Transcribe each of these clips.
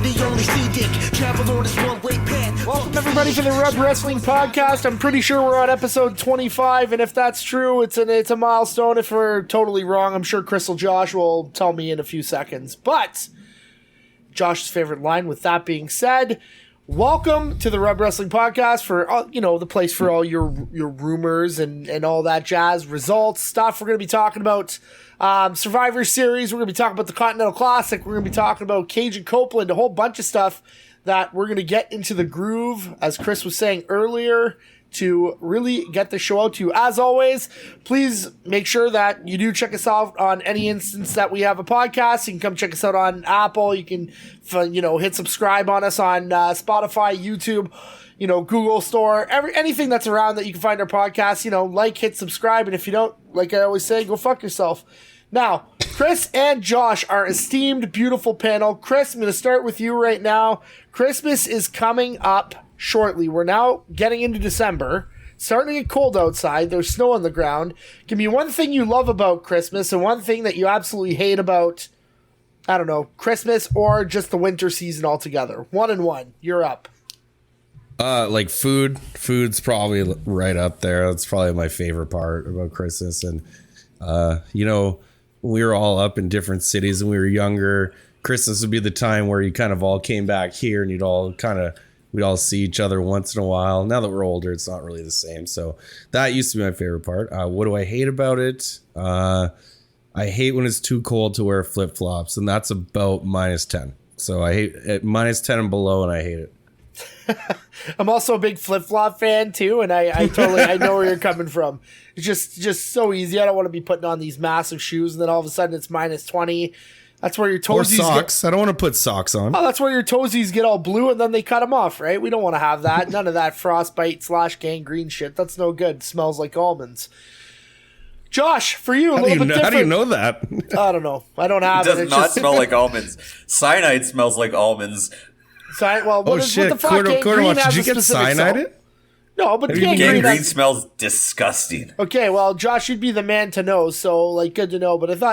city only see dick. Travel on this one-way path. Welcome everybody to the Rub Wrestling Podcast. I'm pretty sure we're on episode 25, and if that's true, it's a milestone. If we're totally wrong, I'm sure Crystal Josh will tell me in a few seconds. But Josh's favorite line, with that being said, welcome to the Rub Wrestling Podcast for, the place for all your rumors and all that jazz, results, stuff. We're going to be talking about Survivor Series. We're going to be talking about the Continental Classic. We're going to be talking about Cage and Copeland, a whole bunch of stuff that we're going to get into the groove, as Chris was saying earlier, to really get the show out to you. As always, please make sure that you do check us out on any instance that we have a podcast. You can come check us out on Apple. You can, hit subscribe on us on Spotify, YouTube, Google Store, anything that's around that you can find our podcast. Hit subscribe. And if you don't, like I always say, go fuck yourself. Now, Chris and Josh, our esteemed, beautiful panel. Chris, I'm going to start with you right now. Christmas is coming up shortly. We're now getting into December. Starting to get cold outside. There's snow on the ground. Give me one thing you love about Christmas and one thing that you absolutely hate about, Christmas or just the winter season altogether. 1 and 1. You're up. Like food. Food's probably right up there. That's probably my favorite part about Christmas. And, we were all up in different cities when we were younger. Christmas would be the time where you kind of all came back here and we'd all see each other once in a while. Now that we're older, it's not really the same. So that used to be my favorite part. What do I hate about it? I hate when it's too cold to wear flip-flops, and that's about -10. So I hate it, -10 and below, and I hate it. I'm also a big flip-flop fan too, and I totally I know where you're coming from. It's just so easy. I don't want to be putting on these massive shoes and then all of a sudden it's -20. That's where your toesies or socks. I don't want to put socks on. Oh, that's where your toesies get all blue and then they cut them off, right? We don't want to have that. None of that frostbite / gangrene shit. That's no good. It smells like almonds. Josh, for you, a little bit different. How do you know that? I don't know. I don't have it. It does not smell like almonds. Cyanide smells like almonds. What the fuck? Quarterwatch, did you get cyanide? No, but gangrene smells disgusting. Okay, well, Josh, you'd be the man to know, so, good to know. But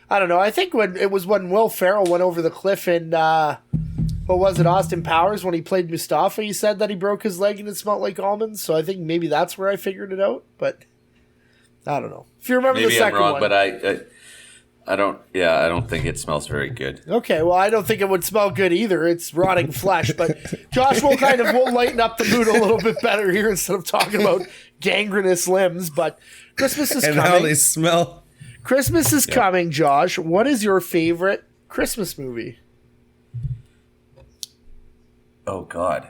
I don't know. I think when Will Ferrell went over the cliff in, Austin Powers, when he played Mustafa, he said that he broke his leg and it smelled like almonds. So I think maybe that's where I figured it out. But I don't know. If you remember the second one. But I don't think it smells very good. Okay, well, I don't think it would smell good either. It's rotting flesh. But Josh, we'll lighten up the mood a little bit better here instead of talking about gangrenous limbs. But Christmas is coming. And how they smell. Christmas is coming, Josh. What is your favorite Christmas movie? Oh, God.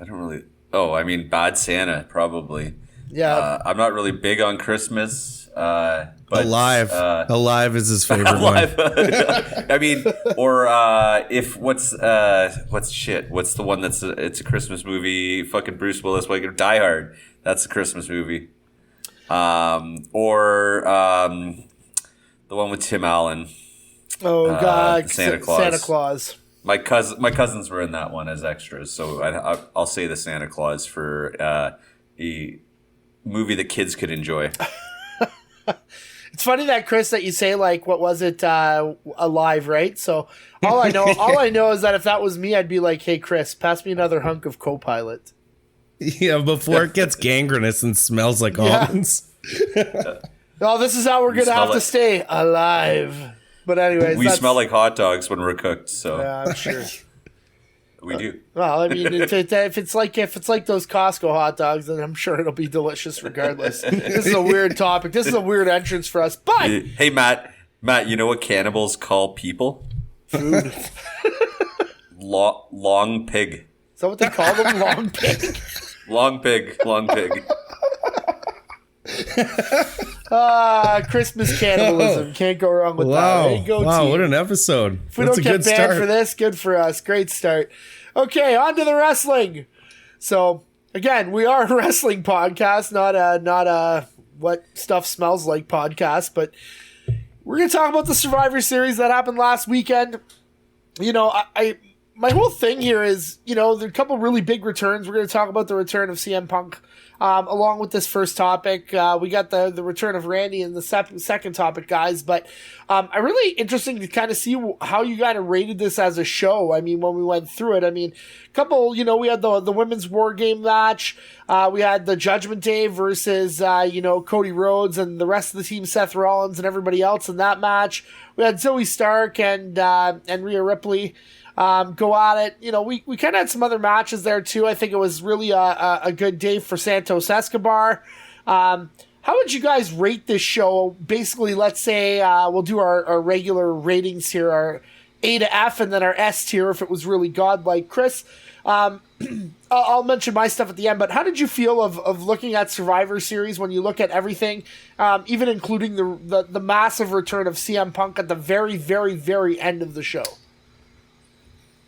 I don't really... Oh, I mean, Bad Santa, probably. Yeah. I'm not really big on Christmas. But, Alive is his favorite one. I mean, or what's the one it's a Christmas movie? Fucking Bruce Willis, like Die Hard. That's a Christmas movie. The one with Tim Allen. Oh God, Santa Claus. Santa Claus. My cousins were in that one as extras, so I'll say the Santa Claus for a movie that kids could enjoy. It's funny that, Chris, that you say, what was it, Alive, right? So all I know is that if that was me, I'd be like, hey, Chris, pass me another hunk of Copilot. Yeah, before it gets gangrenous and smells like almonds. No, this is how we're going to have to stay alive. But anyways, we smell like hot dogs when we're cooked, so. Yeah, I'm sure. We do. Well, I mean, if it's like those Costco hot dogs, then I'm sure it'll be delicious regardless. This is a weird topic. This is a weird entrance for us. But hey, Matt, you know what cannibals call people? Food. Long pig. Is that what they call them? Long pig. Long pig. Christmas cannibalism. Can't go wrong with that. Hey, go team. What an episode. If we don't get banned for this, good for us. Great start. Okay, on to the wrestling. So, again, we are a wrestling podcast, not a what stuff smells like podcast, but we're going to talk about the Survivor Series that happened last weekend. My whole thing here is, there are a couple really big returns. We're going to talk about the return of CM Punk along with this first topic. We got the return of Randy in the second topic, guys. But I really interesting to kind of see how you kind of rated this as a show. I mean, when we went through it, I mean, couple, we had the women's war game match. We had the Judgment Day versus, Cody Rhodes and the rest of the team, Seth Rollins and everybody else in that match. We had Zoe Stark and Rhea Ripley go at it. We kind of had some other matches there too. I think it was really a good day for Santos Escobar. How would you guys rate this show? Basically, let's say we'll do our regular ratings here, our A to F and then our S tier if it was really godlike. Chris, I'll mention my stuff at the end, but how did you feel of looking at Survivor Series when you look at everything, even including the massive return of CM Punk at the very, very, very end of the show?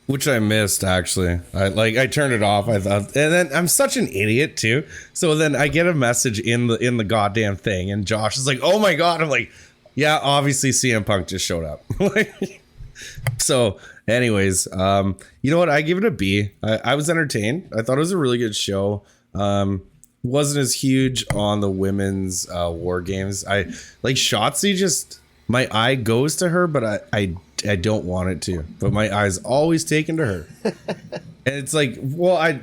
Which I missed, actually. I turned it off. I thought, and then I'm such an idiot too. So then I get a message in the goddamn thing, and Josh is like, "Oh my god!" I'm like, "Yeah, obviously CM Punk just showed up." So, anyways, you know what? I give it a B. I was entertained. I thought it was a really good show. Wasn't as huge on the women's war games. I like Shotzi. Just my eye goes to her, but I don't want it to, but my eye's always taken to her. And it's like, well, I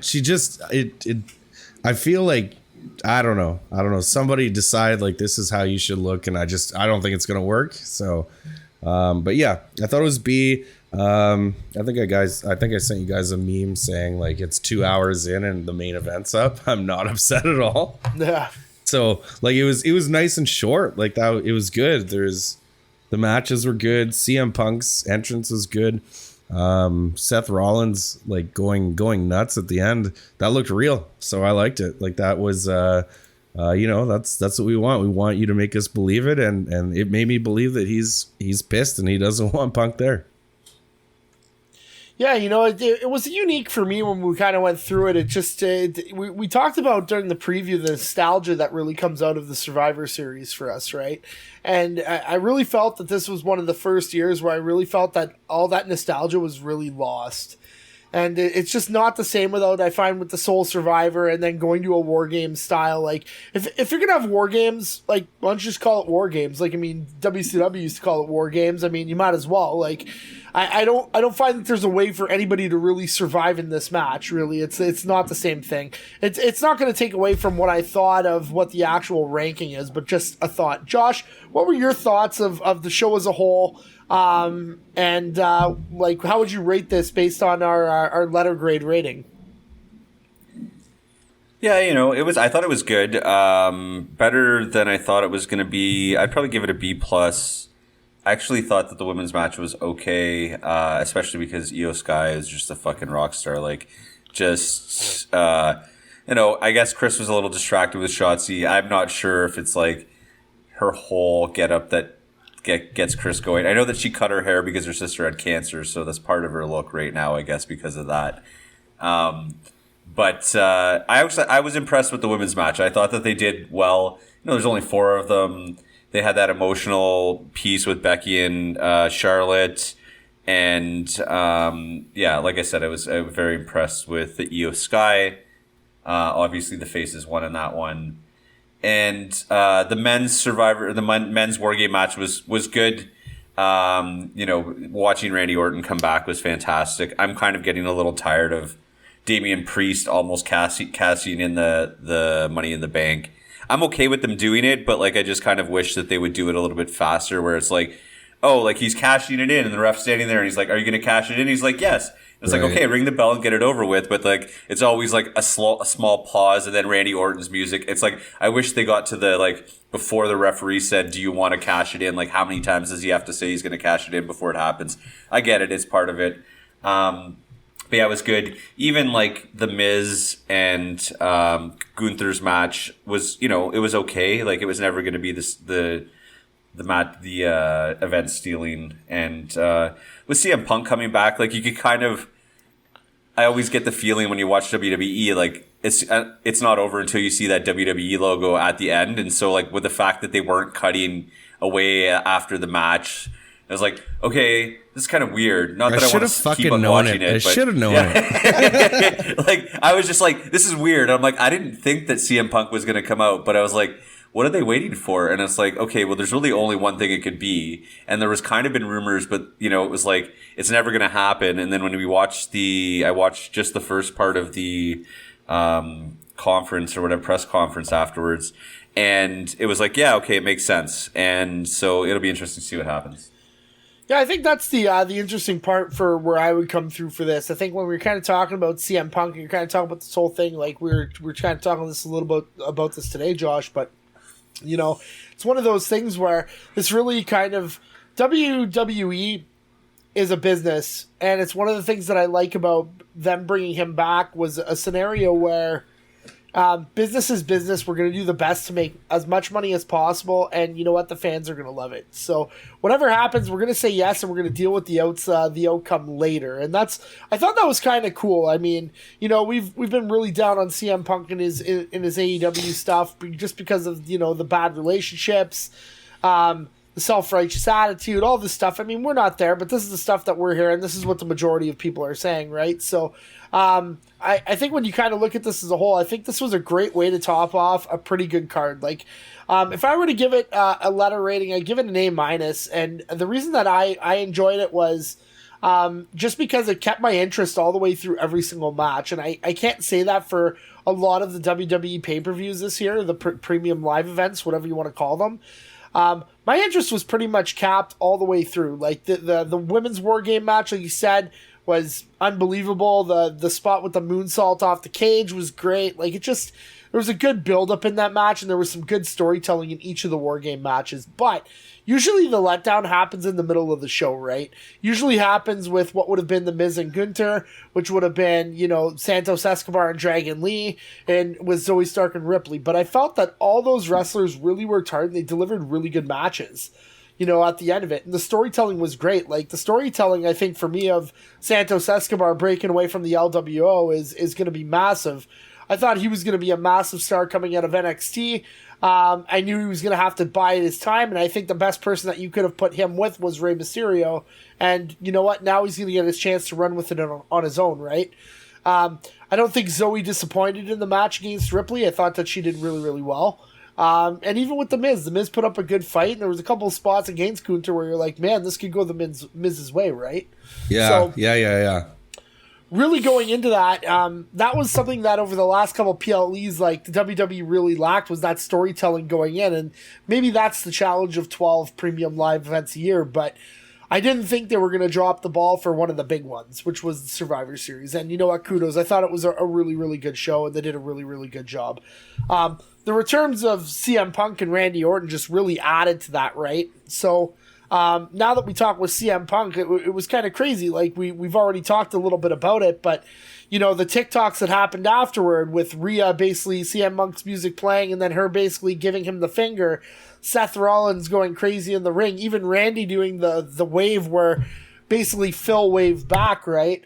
feel like, I don't know. Somebody decide like this is how you should look. And I don't think it's going to work. So, but yeah, I thought it was B. I think I sent you guys a meme saying like it's 2 hours in and the main event's up. I'm not upset at all. Yeah. So like it was nice and short. Like that, it was good. The matches were good. CM Punk's entrance was good. Seth Rollins like going nuts at the end. That looked real, so I liked it. Like that was, that's what we want. We want you to make us believe it, and it made me believe that he's pissed and he doesn't want Punk there. Yeah, it was unique for me when we kind of went through it. It just, we talked about during the preview the nostalgia that really comes out of the Survivor Series for us, right? And I really felt that this was one of the first years where I really felt that all that nostalgia was really lost. And it's just not the same without, I find, with the Soul Survivor and then going to a war game style. Like, if you're going to have war games, like, why don't you just call it war games? Like, I mean, WCW used to call it war games. I mean, you might as well. Like, I don't find that there's a way for anybody to really survive in this match, really. It's not the same thing. It's not going to take away from what I thought of what the actual ranking is, but just a thought. Josh, what were your thoughts of the show as a whole? And how would you rate this based on our letter grade rating? Yeah, I thought it was good. Better than I thought it was going to be. I'd probably give it a B plus. I actually thought that the women's match was okay, especially because Io Sky is just a fucking rock star. Like, just, I guess Chris was a little distracted with Shotzi. I'm not sure if it's like her whole getup that gets Chris going. I know that she cut her hair because her sister had cancer, so that's part of her look right now, I guess, because of that. But I was impressed with the women's match. I thought that they did well. There's only 4 of them. They had that emotional piece with Becky and Charlotte. And, like I said, I was very impressed with the Io Sky. Obviously, the faces won in that one. And the men's War Game match was good. Watching Randy Orton come back was fantastic. I'm kind of getting a little tired of Damian Priest almost cashing in the Money in the Bank. I'm okay with them doing it, but like I just kind of wish that they would do it a little bit faster, where it's like, oh, like he's cashing it in, and the ref's standing there, and he's like, "Are you going to cash it in?" He's like, "Yes." It's right. Like, okay, ring the bell and get it over with. But like, it's always like a small pause, and then Randy Orton's music. It's like, I wish they got to the like before the referee said, "Do you want to cash it in?" Like, how many times does he have to say he's going to cash it in before it happens? I get it; it's part of it. But yeah, it was good. Even like the Miz and Gunther's match was, it was okay. Like, it was never going to be the event stealing. And with CM Punk coming back, like, you could kind of, I always get the feeling when you watch WWE, like it's not over until you see that WWE logo at the end. And so like with the fact that they weren't cutting away after the match, I was like, okay, this is kind of weird. Not that I should want have to keep fucking on known watching it. I but- should have known it. Like, I was just like, this is weird. I'm like, I didn't think that CM Punk was going to come out, but I was like, what are they waiting for? And it's like, okay, well, there's really only one thing it could be. And there was kind of been rumors, but, you know, it was like, it's never going to happen. And then when we watched I watched just the first part of the conference or whatever, press conference afterwards. And it was like, yeah, okay, it makes sense. And so it'll be interesting to see what happens. Yeah, I think that's the interesting part for where I would come through for this. I think when we were kind of talking about CM Punk and you're kind of talking about this whole thing, like we're kind of talking this a little bit about this today, Josh, but you know, it's one of those things where this really kind of WWE is a business, and it's one of the things that I like about them bringing him back was a scenario where business is business. We're going to do the best to make as much money as possible, and you know what? The fans are going to love it. So whatever happens, we're going to say yes, and we're going to deal with the outcome later. And I thought that was kind of cool. I mean, you know, we've been really down on CM Punk in his AEW stuff just because of, you know, the bad relationships, the self-righteous attitude, all this stuff. I mean, we're not there, but this is the stuff that we're hearing. This is what the majority of people are saying, right? So I think when you kind of look at this as a whole, I think this was a great way to top off a pretty good card. Like, if I were to give it a letter rating, I'd give it an A-. And the reason that I enjoyed it was just because it kept my interest all the way through every single match. And I can't say that for a lot of the WWE pay-per-views this year, the premium live events, whatever you want to call them. My interest was pretty much capped all the way through. Like the women's war game match, like you said, was unbelievable. The spot with the moonsault off the cage was great. Like there was a good build up in that match, and there was some good storytelling in each of the war game matches. But usually the letdown happens in the middle of the show, right? Usually happens with what would have been the Miz and Gunther, which would have been, you know, Santos Escobar and Dragon Lee, and with Zoe Stark and Ripley. But I felt that all those wrestlers really worked hard, and they delivered really good matches, you know, at the end of it. And the storytelling was great. Like, the storytelling, I think, for me, of Santos Escobar breaking away from the LWO is going to be massive. I thought he was going to be a massive star coming out of NXT. I knew he was going to have to bide his time, and I think the best person that you could have put him with was Rey Mysterio. And you know what? Now he's going to get his chance to run with it on his own, right? I don't think Zoe disappointed in the match against Ripley. I thought that she did really, really well. And even with the Miz put up a good fight, and there was a couple of spots against Gunther where you're like, man, this could go the Miz's way, right? Yeah, so, yeah. Really going into that, that was something that over the last couple of PLEs, like, the WWE really lacked, was that storytelling going in, and maybe that's the challenge of 12 premium live events a year, but I didn't think they were going to drop the ball for one of the big ones, which was the Survivor Series. And you know what? Kudos. I thought it was a really, really good show, and they did a really, really good job. The returns of CM Punk and Randy Orton just really added to that, right? So now that we talk with CM Punk, it was kind of crazy. Like, we've already talked a little bit about it, but you know, the TikToks that happened afterward with Rhea basically CM Punk's music playing and then her basically giving him the finger, Seth Rollins going crazy in the ring, even Randy doing the wave where basically Phil waved back, right?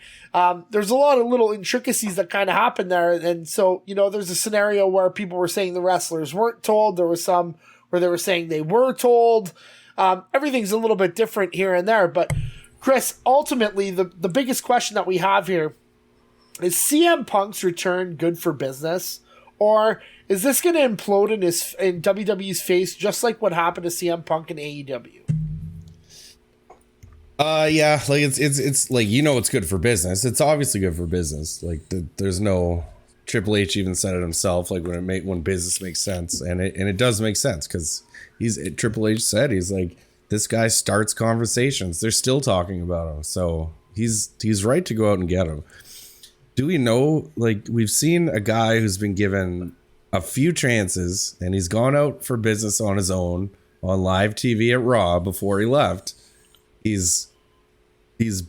There's a lot of little intricacies that kind of happen there. And so, you know, there's a scenario where people were saying the wrestlers weren't told. There was some where they were saying they were told. Everything's a little bit different here and there. But Chris, ultimately, the biggest question that we have here is CM Punk's return good for business? Or is this going to implode in WWE's face just like what happened to CM Punk in AEW? Yeah, like it's like, you know, it's good for business. It's obviously good for business. Like there's no, Triple H even said it himself. Like when business makes sense, and it does make sense because Triple H said, he's like, this guy starts conversations. They're still talking about him, so he's right to go out and get him. Do we know? Like, we've seen a guy who's been given a few chances, and he's gone out for business on his own on live TV at Raw before he left. He's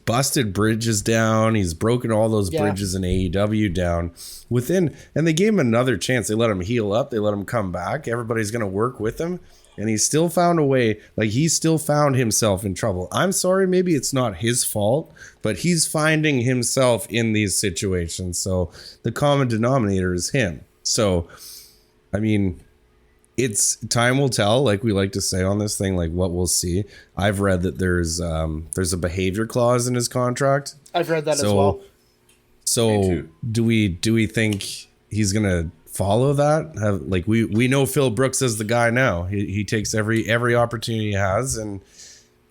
busted bridges down. He's broken all those bridges in AEW down and they gave him another chance. They let him heal up. They let him come back. Everybody's going to work with him. And he still found a way. Like, he still found himself in trouble. I'm sorry, maybe it's not his fault, but he's finding himself in these situations. So the common denominator is him. So, I mean, it's time will tell, like we like to say on this thing, like what we'll see. I've read that there's a behavior clause in his contract. I've read that as well. So do we think he's gonna follow that? We know Phil Brooks is the guy now. He takes every opportunity he has, and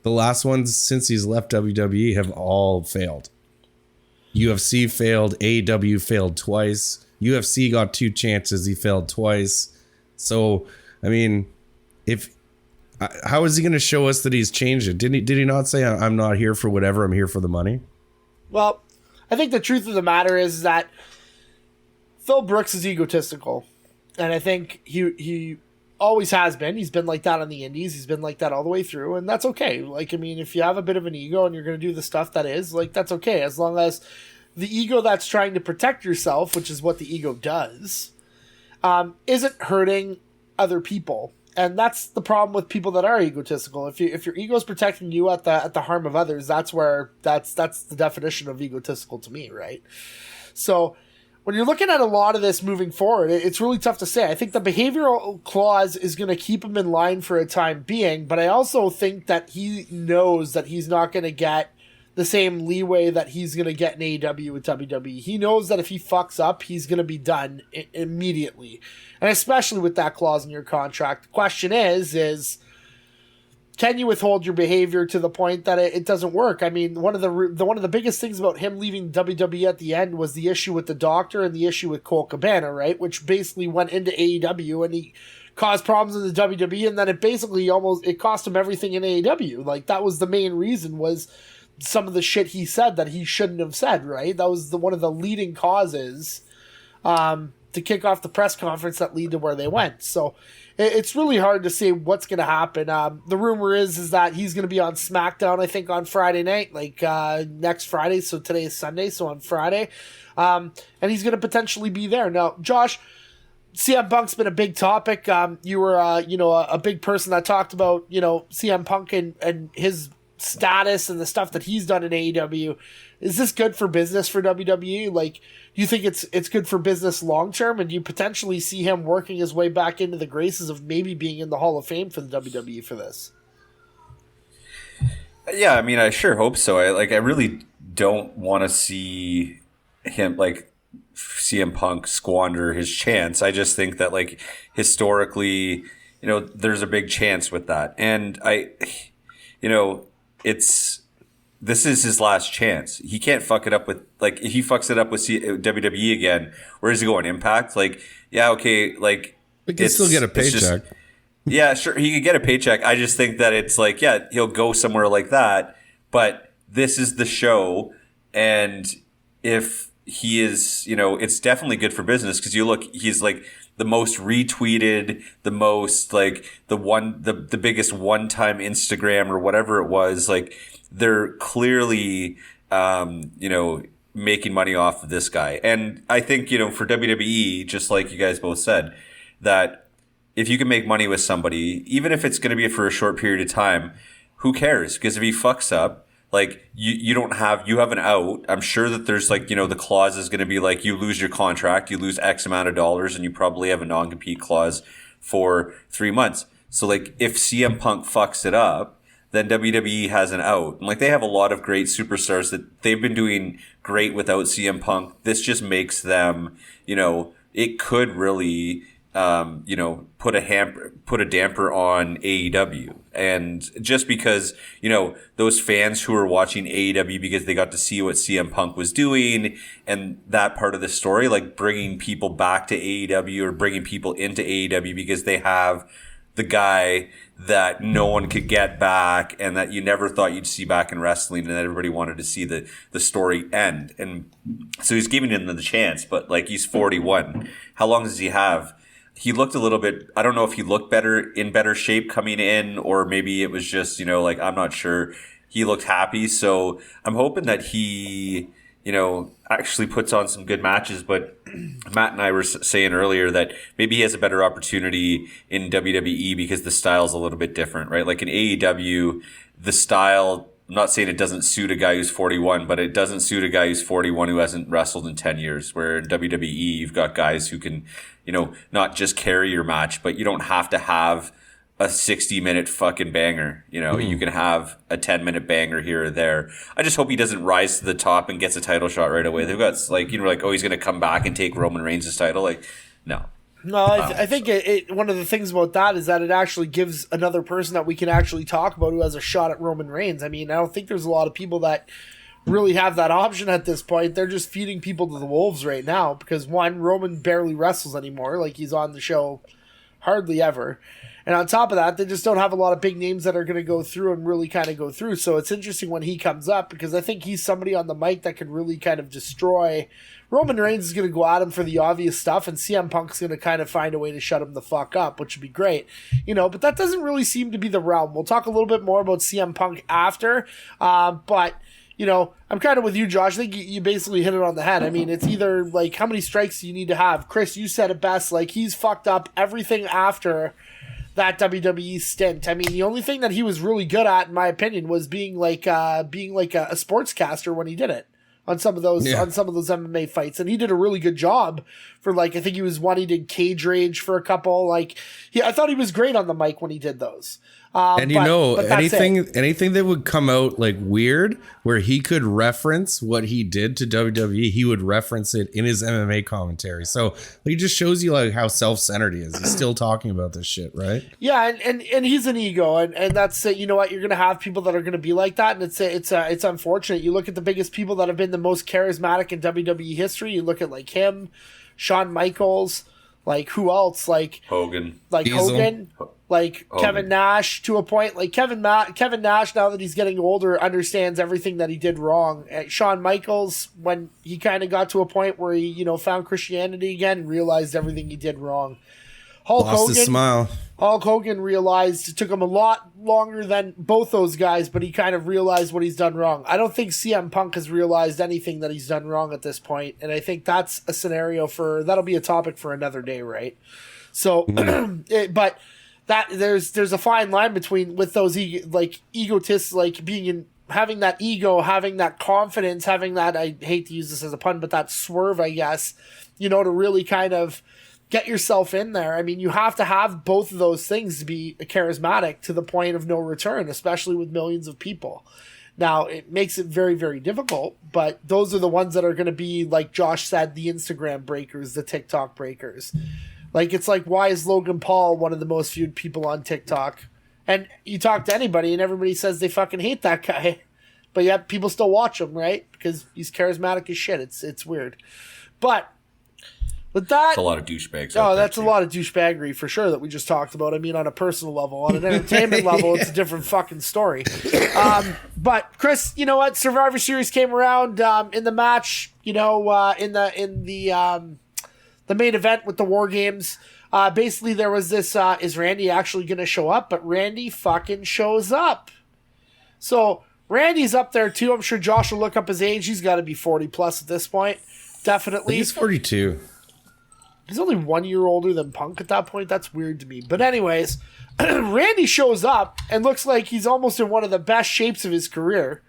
the last ones since he's left WWE have all failed. UFC failed, AEW failed twice. UFC got 2 chances, he failed twice. So, I mean, how is he going to show us that he's changed it? Did he not say, I'm not here for whatever, I'm here for the money? Well, I think the truth of the matter is that Phil Brooks is egotistical. And I think he always has been. He's been like that on the indies. He's been like that all the way through. And that's okay. Like, I mean, if you have a bit of an ego and you're going to do the stuff that is, like, that's okay. As long as the ego that's trying to protect yourself, which is what the ego does, isn't hurting other people. And that's the problem with people that are egotistical. If your ego is protecting you at the harm of others, that's the definition of egotistical to me, right? So when you're looking at a lot of this moving forward, it's really tough to say. I think the behavioral clause is going to keep him in line for a time being, but I also think that he knows that he's not going to get the same leeway that he's going to get in AEW with WWE. He knows that if he fucks up, he's going to be done immediately. And especially with that clause in your contract. The question is can you withhold your behavior to the point that it doesn't work? I mean, one of the biggest things about him leaving WWE at the end was the issue with the doctor and the issue with Cole Cabana, right? Which basically went into AEW and he caused problems in the WWE, and then it cost him everything in AEW. Like, that was the main reason, was some of the shit he said that he shouldn't have said, right? That was one of the leading causes to kick off the press conference that lead to where they went. So it's really hard to say what's going to happen. The rumor is that he's going to be on SmackDown, I think, on Friday night, like next Friday. So today is Sunday, so on Friday. And he's going to potentially be there. Now, Josh, CM Punk's been a big topic. You were, a big person that talked about, CM Punk and his status and the stuff that he's done in AEW. Is this good for business for WWE? Like, do you think it's good for business long term? And do you potentially see him working his way back into the graces of maybe being in the Hall of Fame for the WWE for this? Yeah, I mean, I sure hope so. I really don't want to see him, like, CM Punk squander his chance. I just think that, like, historically, there's a big chance with that. And this is his last chance. He can't fuck it up with, like, if he fucks it up with WWE again, where is he going? Impact? Like, yeah, okay, like, he can still get a paycheck. Yeah, sure, he could get a paycheck. I just think that it's like, yeah, he'll go somewhere like that, but this is the show, and if he is, it's definitely good for business, because you look, he's like the most retweeted, the most, like, the biggest one-time Instagram or whatever it was. Like, they're clearly, making money off of this guy. And I think, for WWE, just like you guys both said, that if you can make money with somebody, even if it's going to be for a short period of time, who cares? Because if he fucks up, like, you have an out. I'm sure that there's, like, the clause is going to be like, you lose your contract, you lose X amount of dollars, and you probably have a non-compete clause for 3 months. So, like, if CM Punk fucks it up, then WWE has an out. And, like, they have a lot of great superstars that they've been doing great without CM Punk. This just makes them, it could really, put a damper on AEW. And just because, those fans who are watching AEW because they got to see what CM Punk was doing and that part of the story, like bringing people back to AEW or bringing people into AEW because they have the guy that no one could get back and that you never thought you'd see back in wrestling, and that everybody wanted to see the story end. And so he's giving him the chance, but, like, he's 41. How long does he have? He looked a little bit, I don't know if he looked in better shape coming in, or maybe it was just, I'm not sure. He looked happy. So I'm hoping that he, actually puts on some good matches. But Matt and I were saying earlier that maybe he has a better opportunity in WWE because the style's a little bit different, right? Like in AEW, the style I'm not saying it doesn't suit a guy who's 41, but it doesn't suit a guy who's 41 who hasn't wrestled in 10 years. Where in WWE, you've got guys who can, not just carry your match, but you don't have to have a 60-minute fucking banger. You can have a 10-minute banger here or there. I just hope he doesn't rise to the top and gets a title shot right away. They've got he's going to come back and take Roman Reigns' title. Like, no. No, I think one of the things about that is that it actually gives another person that we can actually talk about who has a shot at Roman Reigns. I mean, I don't think there's a lot of people that really have that option at this point. They're just feeding people to the wolves right now because, one, Roman barely wrestles anymore. Like, he's on the show hardly ever. And on top of that, they just don't have a lot of big names that are going to go through and really kind of go through. So it's interesting when he comes up because I think he's somebody on the mic that can really kind of destroy. Roman Reigns is going to go at him for the obvious stuff, and CM Punk's going to kind of find a way to shut him the fuck up, which would be great. But that doesn't really seem to be the realm. We'll talk a little bit more about CM Punk after, but I'm kind of with you, Josh. I think you basically hit it on the head. I mean, it's either like how many strikes do you need to have? Chris, you said it best. Like, he's fucked up everything after that WWE stint. I mean, the only thing that he was really good at, in my opinion, was being like a sportscaster when he did it on some of those MMA fights, and he did a really good job for I think he did Cage Rage for a couple. I thought he was great on the mic when he did those. And anything that would come out weird where he could reference what he did to WWE, he would reference it in his MMA commentary. So he just shows you how self-centered he is. He's still talking about this shit, right? Yeah, and he's an ego, and that's you know what, you're gonna have people that are gonna be like that, and it's unfortunate. You look at the biggest people that have been the most charismatic in WWE history. You look at him, Shawn Michaels, who else? Hogan, Hogan. Kevin Nash to a point. Kevin Nash, now that he's getting older, understands everything that he did wrong. Shawn Michaels, when he kind of got to a point where he, found Christianity again and realized everything he did wrong. Lost his smile. Hulk Hogan realized it took him a lot longer than both those guys, but he kind of realized what he's done wrong. I don't think CM Punk has realized anything that he's done wrong at this point, and I think that's a scenario that'll be a topic for another day, right? So, but that there's a fine line between with those egotists having that ego, having that confidence, having that, I hate to use this as a pun, but that swerve, I guess, to really kind of get yourself in there. I mean, you have to have both of those things to be charismatic to the point of no return, especially with millions of people. Now, it makes it very, very difficult, but those are the ones that are going to be, like Josh said, the Instagram breakers, the TikTok breakers. It's why is Logan Paul one of the most viewed people on TikTok? And you talk to anybody and everybody says they fucking hate that guy. But yet people still watch him, right? Because he's charismatic as shit. It's weird. But with that... That's a lot of douchebags. Oh, that's a lot of douchebaggery for sure that we just talked about. I mean, on a personal level. On an entertainment level, it's a different fucking story. But Chris, you know what? Survivor Series came around in the match, in the main event with the War Games. Basically, there was this, is Randy actually going to show up? But Randy fucking shows up. So, Randy's up there too. I'm sure Josh will look up his age. He's got to be 40 plus at this point. Definitely. He's 42. He's only 1 year older than Punk at that point. That's weird to me. But anyways, Randy shows up and looks like he's almost in one of the best shapes of his career.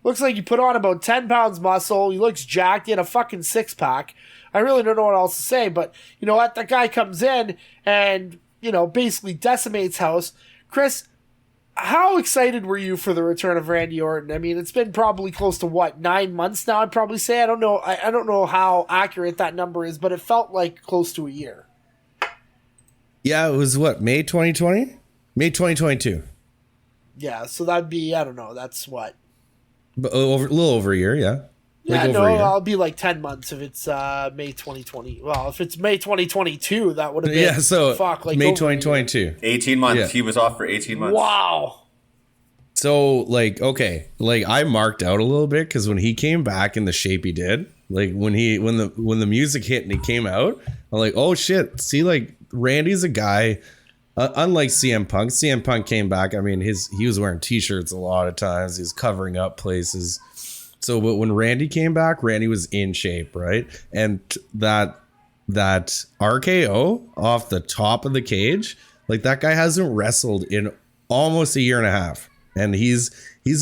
Looks like he put on about 10 pounds muscle. He looks jacked. He had a fucking six-pack. I really don't know what else to say, but you know what? That guy comes in and, basically decimates house. Chris, how excited were you for the return of Randy Orton? I mean, it's been probably close to 9 months now, I'd probably say. I don't know. I don't know how accurate that number is, but it felt like close to a year. Yeah, it was May 2020? May 2022. Yeah, so that'd be, I don't know, that's what? A little over a year, yeah. Yeah, no, I'll be 10 months if it's May 2020. Well, if it's May 2022, that would have been May 2022. 18 months. Yeah. He was off for 18 months. Wow. So, I marked out a little bit because when he came back in the shape he did, when the music hit and he came out, I'm like, oh shit. See, Randy's a guy, unlike CM Punk. CM Punk came back. I mean, he was wearing t-shirts a lot of times. He was covering up places. So, but when Randy came back, Randy was in shape, right? And that RKO off the top of the cage, that guy hasn't wrestled in almost a year and a half. and he's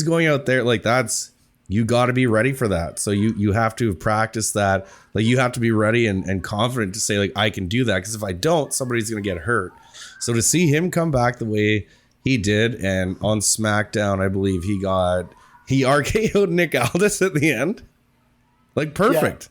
going out there like that's. You got to be ready for that. So you have to practice that. Like you have to be ready and confident to say like, I can do that. Because if I don't, somebody's going to get hurt. So to see him come back the way he did, and on SmackDown, I believe he RKO'd Nick Aldis at the end. Like perfect.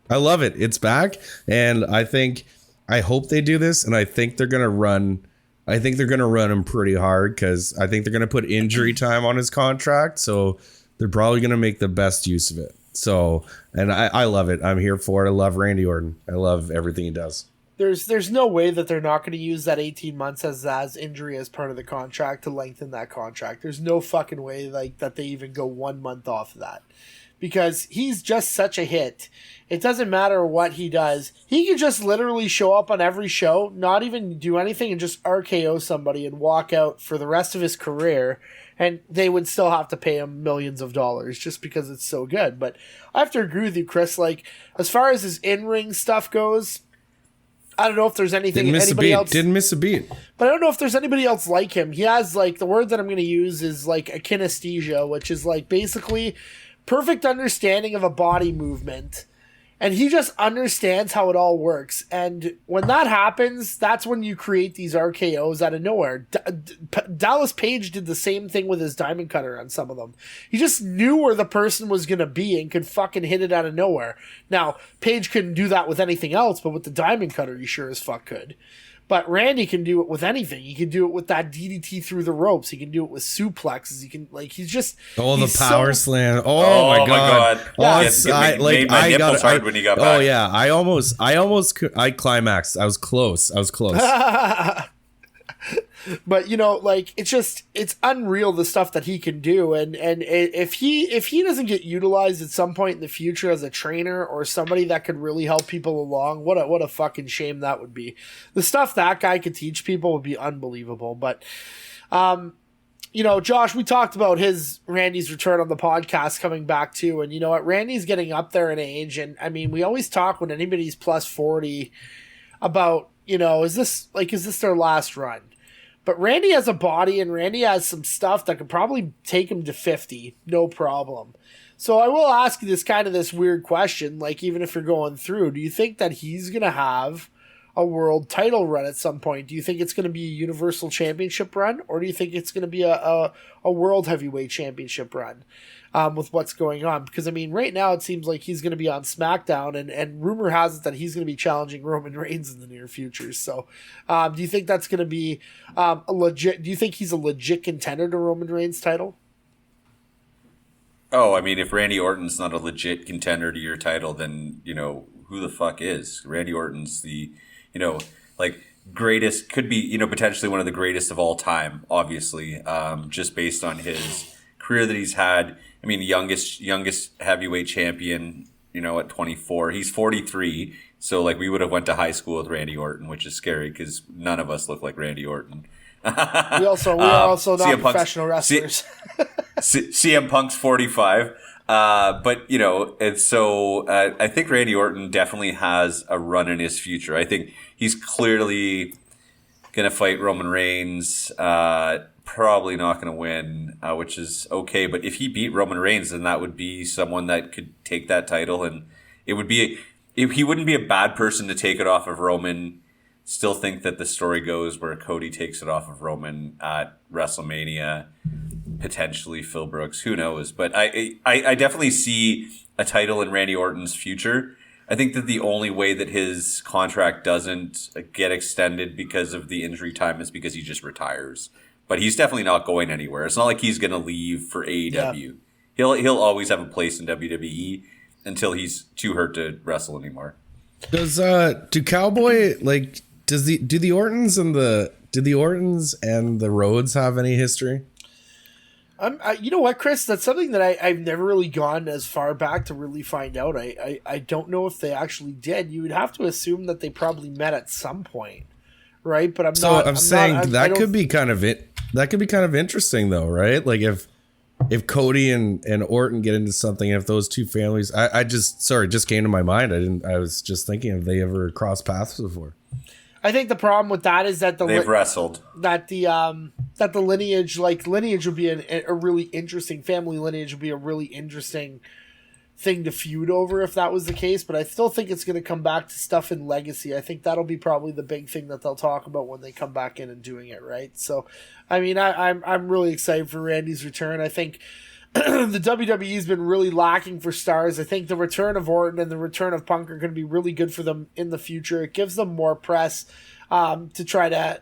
Yeah. I love it. It's back. And I hope they do this. And I think they're going to run him pretty hard, because I think they're going to put injury time on his contract. So they're probably going to make the best use of it. So, and I love it. I'm here for it. I love Randy Orton. I love everything he does. There's no way that they're not going to use that 18 months as injury as part of the contract to lengthen that contract. There's no fucking way like that they even go 1 month off of that, because he's just such a hit. It doesn't matter what he does. He can just literally show up on every show, not even do anything, and just RKO somebody and walk out for the rest of his career. And they would still have to pay him millions of dollars just because it's so good. But I have to agree with you, Chris. Like, as far as his in-ring stuff goes, I don't know if there's anything anybody else didn't miss a beat. But I don't know if there's anybody else like him. He has, like, the word that I'm going to use is like a kinesthesia, which is like basically perfect understanding of a body movement. And he just understands how it all works. And when that happens, that's when you create these RKOs out of nowhere. Dallas Page did the same thing with his diamond cutter on some of them. He just knew where the person was going to be and could fucking hit it out of nowhere. Now, Page couldn't do that with anything else, but with the diamond cutter, he sure as fuck could. But Randy can do it with anything. He can do it with that DDT through the ropes. He can do it with suplexes. He can, like, he's just... Oh, the power slam. Oh, my God. Yeah, my nipples hard when he got back. Oh, yeah. I climaxed. I was close. But, you know, like, it's unreal the stuff that he can do. And if he doesn't get utilized at some point in the future as a trainer or somebody that could really help people along, what a fucking shame that would be. The stuff that guy could teach people would be unbelievable. But, you know, Josh, we talked about Randy's return on the podcast coming back too. And you know what? Randy's getting up there in age. And I mean, we always talk when anybody's plus 40 about, you know, is this their last run? But Randy has a body, and Randy has some stuff that could probably take him to 50, no problem. So I will ask you this weird question, like, even if you're going through, do you think that he's going to have a world title run at some point? Do you think it's going to be a Universal Championship run, or do you think it's going to be a World Heavyweight Championship run with what's going on? Because, I mean, right now it seems like he's going to be on SmackDown, and rumor has it that he's going to be challenging Roman Reigns in the near future. So do you think that's going to be do you think he's a legit contender to Roman Reigns' title? Oh, I mean, if Randy Orton's not a legit contender to your title, then, you know, who the fuck is? Randy Orton's the, you know, like, greatest, could be, you know, potentially one of the greatest of all time, obviously, just based on his career that he's had. I mean, youngest heavyweight champion, you know, at 24. He's 43, so, like, we would have went to high school with Randy Orton, which is scary because none of us look like Randy Orton. We are also not professional wrestlers. CM Punk's 45. But, you know, and so I think Randy Orton definitely has a run in his future. I think he's clearly going to fight Roman Reigns, probably not going to win, which is okay. But if he beat Roman Reigns, then that would be someone that could take that title. And it would be, he wouldn't be a bad person to take it off of Roman. Still think that the story goes where Cody takes it off of Roman at WrestleMania. Potentially Phil Brooks, who knows? But I definitely see a title in Randy Orton's future. I think that the only way that his contract doesn't get extended because of the injury time is because he just retires. But he's definitely not going anywhere. It's not like he's going to leave for AEW. Yeah. He'll always have a place in WWE until he's too hurt to wrestle anymore. Do Cowboy do the Ortons and the Rhodes have any history? You know what, Chris? That's something that I've never really gone as far back to really find out. I don't know if they actually did. You would have to assume that they probably met at some point, right? But I'm saying that could be kind of interesting, though, right? Like if Cody and Orton get into something, if those two families, it just came to my mind. I was just thinking if they ever crossed paths before. I think the problem with that is that they've wrestled. That the lineage would be a really interesting family lineage would be a really interesting thing to feud over if that was the case. But I still think it's going to come back to stuff in legacy. I think that'll be probably the big thing that they'll talk about when they come back in and doing it right. So, I mean, I'm really excited for Randy's return. I think the WWE's been really lacking for stars. I think the return of Orton and the return of Punk are going to be really good for them in the future. It gives them more press to try to,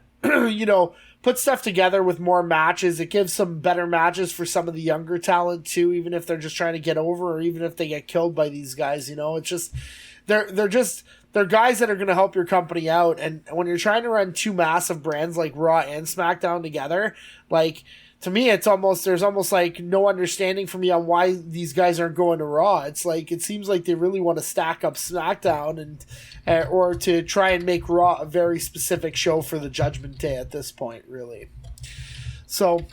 put stuff together with more matches. It gives some better matches for some of the younger talent too, even if they're just trying to get over or even if they get killed by these guys. It's just they're guys that are going to help your company out. And when you're trying to run two massive brands like Raw and SmackDown together, like, to me, there's almost like no understanding for me on why these guys aren't going to Raw. It's like, it seems like they really want to stack up SmackDown or to try and make Raw a very specific show for the Judgment Day at this point, really. So,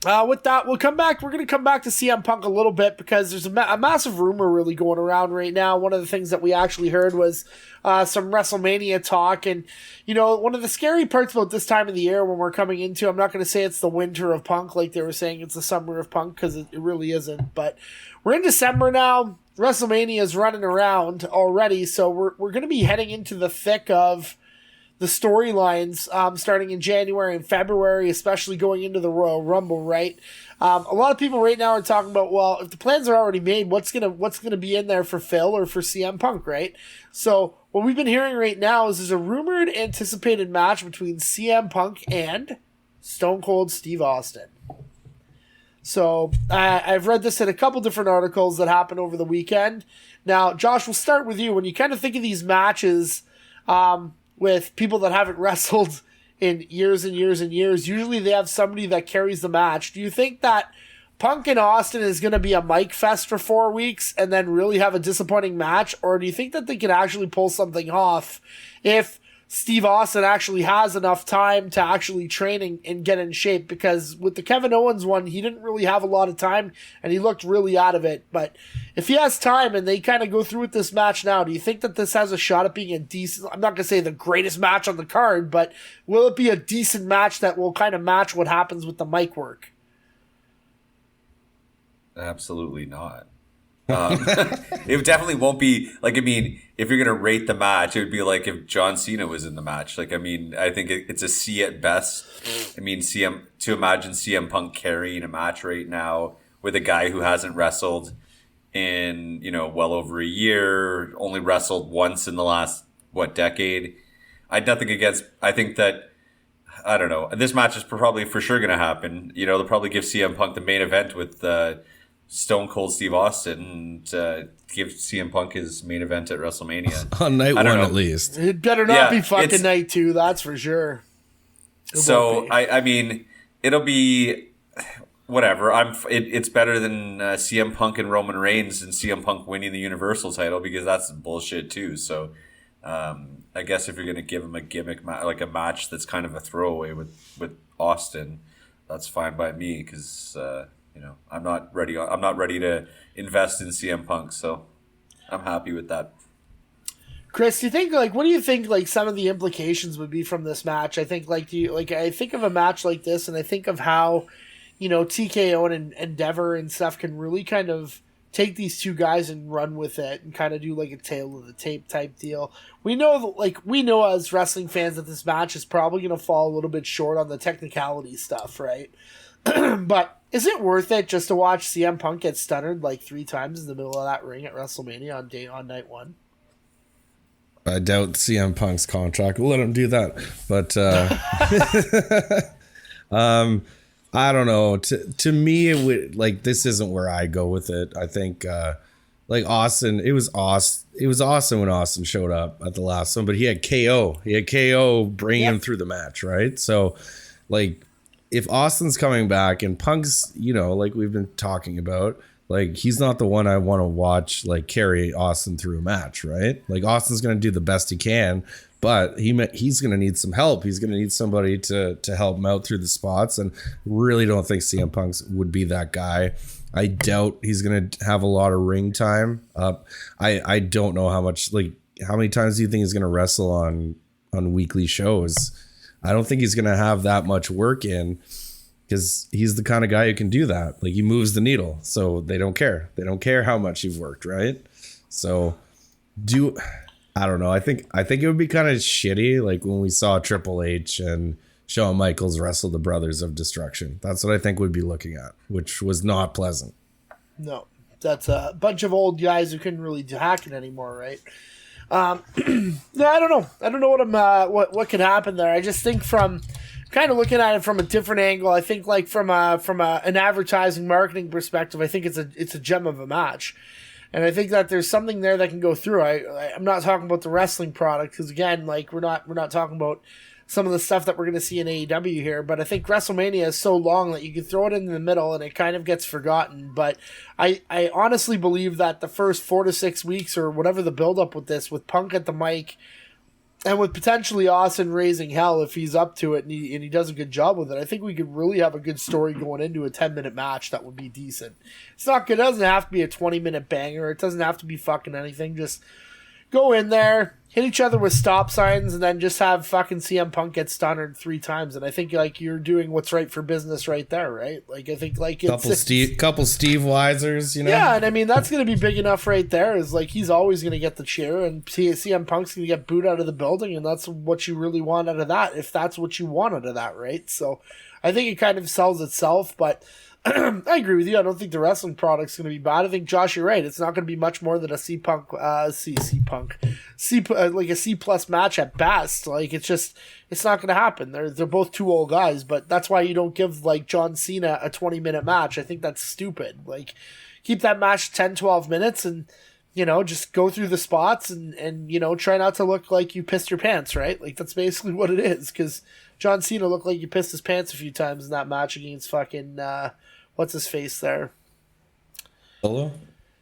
with that, we're going to come back to CM Punk a little bit because there's a massive rumor really going around right now. One of the things that we actually heard was some WrestleMania talk. And, one of the scary parts about this time of the year when we're coming into, I'm not going to say it's the winter of Punk like they were saying it's the summer of Punk because it really isn't. But we're in December now. WrestleMania is running around already. So we're going to be heading into the thick of the storylines starting in January and February, especially going into the Royal Rumble, right? A lot of people right now are talking about, well, if the plans are already made, what's gonna be in there for Phil or for CM Punk, right? So what we've been hearing right now is there's a rumored anticipated match between CM Punk and Stone Cold Steve Austin. So I've read this in a couple different articles that happened over the weekend. Now, Josh, we'll start with you. When you kind of think of these matches, with people that haven't wrestled in years and years and years, usually they have somebody that carries the match. Do you think that Punk and Austin is going to be a mic fest for 4 weeks and then really have a disappointing match? Or do you think that they can actually pull something off if Steve Austin actually has enough time to actually train and get in shape? Because with the Kevin Owens one, he didn't really have a lot of time and he looked really out of it. But if he has time and they kind of go through with this match now, do you think that this has a shot at being a decent, I'm not going to say the greatest match on the card, but will it be a decent match that will kind of match what happens with the mic work? Absolutely not. It definitely won't be like, I mean, if you're going to rate the match, it would be like if John Cena was in the match. Like, I mean, I think it's a C at best. I mean, to imagine CM Punk carrying a match right now with a guy who hasn't wrestled in, well over a year, only wrestled once in the last, decade. I had nothing against, I think that, I don't know, this match is probably for sure going to happen. They'll probably give CM Punk the main event with, Stone Cold Steve Austin and give CM Punk his main event at WrestleMania. On night one, at least. It better not be fucking night two, that's for sure. I mean, it'll be whatever. It's better than CM Punk and Roman Reigns and CM Punk winning the Universal title because that's bullshit too. So I guess if you're going to give him a gimmick, like a match that's kind of a throwaway with Austin, that's fine by me because... I'm not ready to invest in CM Punk, so I'm happy with that. Chris, what do you think some of the implications would be from this match? I think I think of a match like this and I think of how, TKO and Endeavor and stuff can really kind of take these two guys and run with it and kind of do like a tail of the tape type deal. We know as wrestling fans that this match is probably going to fall a little bit short on the technicality stuff, right? But is it worth it just to watch CM Punk get stuttered like 3 times in the middle of that ring at WrestleMania on night one? I doubt CM Punk's contract will let him do that, but I don't know. To me, it would this isn't where I go with it. I think Austin. It was awesome when Austin showed up at the last one, but he had KO. He had KO bringing him through the match, right? So if Austin's coming back and Punk's, like we've been talking about, he's not the one I want to watch, carry Austin through a match, right? Austin's going to do the best he can, but he's going to need some help. He's going to need somebody to help him out through the spots. And really don't think CM Punk would be that guy. I doubt he's going to have a lot of ring time. I don't know how much, how many times do you think he's going to wrestle on on weekly shows. I don't think he's going to have that much work in, because he's the kind of guy who can do that. Like, he moves the needle, so they don't care. They don't care how much you've worked, right? So I don't know. I think it would be kind of shitty, like when we saw Triple H and Shawn Michaels wrestle the Brothers of Destruction. That's what I think we'd be looking at, which was not pleasant. No, that's a bunch of old guys who couldn't really hack it anymore, right? No, I don't know. I don't know what could happen there. I just think from kind of looking at it from a different angle. I think like from an advertising marketing perspective, I think it's a gem of a match. And I think that there's something there that can go through. I'm not talking about the wrestling product, because again, like we're not talking about some of the stuff that we're going to see in AEW here. But I think WrestleMania is so long that you can throw it in the middle and it kind of gets forgotten. But I honestly believe that the first 4 to 6 weeks or whatever the build up with this, with Punk at the mic, and with potentially Austin raising hell if he's up to it and he does a good job with it, I think we could really have a good story going into a 10-minute match that would be decent. It's not good. It doesn't have to be a 20-minute banger. It doesn't have to be fucking anything. Just go in there, hit each other with stop signs, and then just have fucking CM Punk get stunned 3 times. And I think like you're doing what's right for business right there, right? Like I think like couple Steve Weisers, you know. Yeah, and I mean that's gonna be big enough right there. Is like he's always gonna get the cheer, and CM Punk's gonna get booed out of the building, and that's what you really want out of that. If that's what you want out of that, right? So I think it kind of sells itself, but. I agree with you. I don't think the wrestling product's going to be bad. I think, Josh, you're right. It's not going to be much more than a C plus match at best. Like it's not going to happen. They're both too old guys, but that's why you don't give like John Cena a 20-minute match. I think that's stupid. Like keep that match 10, 12 minutes and, you know, just go through the spots and, you know, try not to look like you pissed your pants, right? Like that's basically what it is. Cause John Cena looked like he pissed his pants a few times in that match against fucking, what's his face there? Solo?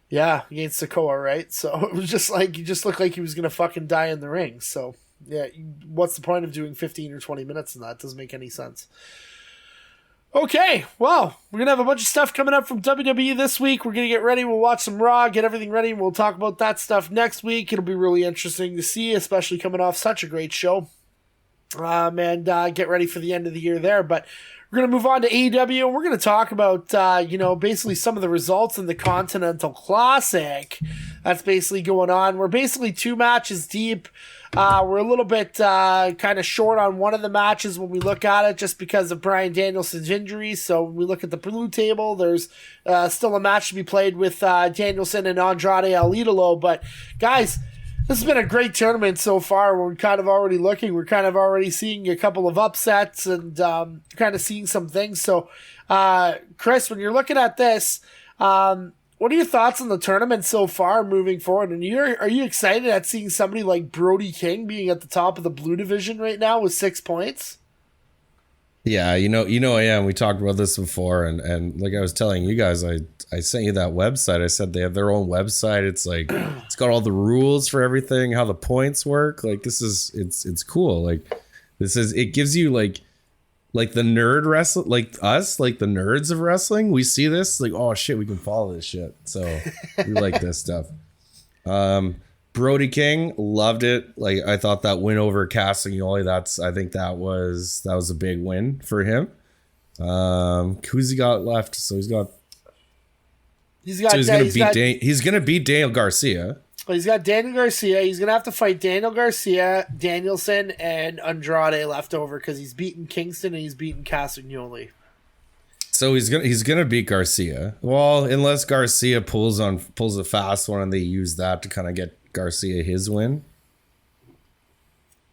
Yeah, against Sikoa, right? So it was just like, he just looked like he was going to fucking die in the ring. So, yeah, what's the point of doing 15 or 20 minutes in that? It doesn't make any sense. Okay, well, we're going to have a bunch of stuff coming up from WWE this week. We're going to get ready. We'll watch some Raw, get everything ready, and we'll talk about that stuff next week. It'll be really interesting to see, especially coming off such a great show. And get ready for the end of the year there. But we're going to move on to AEW, and we're going to talk about, basically some of the results in the Continental Classic that's basically going on. We're basically 2 matches deep. We're a little bit kind of short on one of the matches when we look at it just because of Bryan Danielson's injury. So when we look at the blue table, there's still a match to be played with Danielson and Andrade El Idolo. But, guys, this has been a great tournament so far. We're kind of already looking. We're kind of already seeing a couple of upsets and kind of seeing some things. So, Chris, when you're looking at this, what are your thoughts on the tournament so far moving forward? And are you excited at seeing somebody like Brody King being at the top of the blue division right now with 6 points? Yeah, you know I am. We talked about this before, and like I was telling you guys, I sent you that website. I said they have their own website. It's like it's got all the rules for everything, how the points work. Like it's cool. Like it gives you like the nerd wrestling, like us, like the nerds of wrestling. We see this like, oh shit, we can follow this shit. So we like this stuff. Brody King, loved it. Like I thought that win over Castagnoli, I think that was a big win for him. Who's he got left? So he's gonna beat Daniel Garcia. Well, he's got Daniel Garcia. He's gonna have to fight Daniel Garcia, Danielson, and Andrade left over because he's beaten Kingston and he's beaten Castagnoli. So he's gonna beat Garcia. Well, unless Garcia pulls a fast one and they use that to kind of get Garcia his win.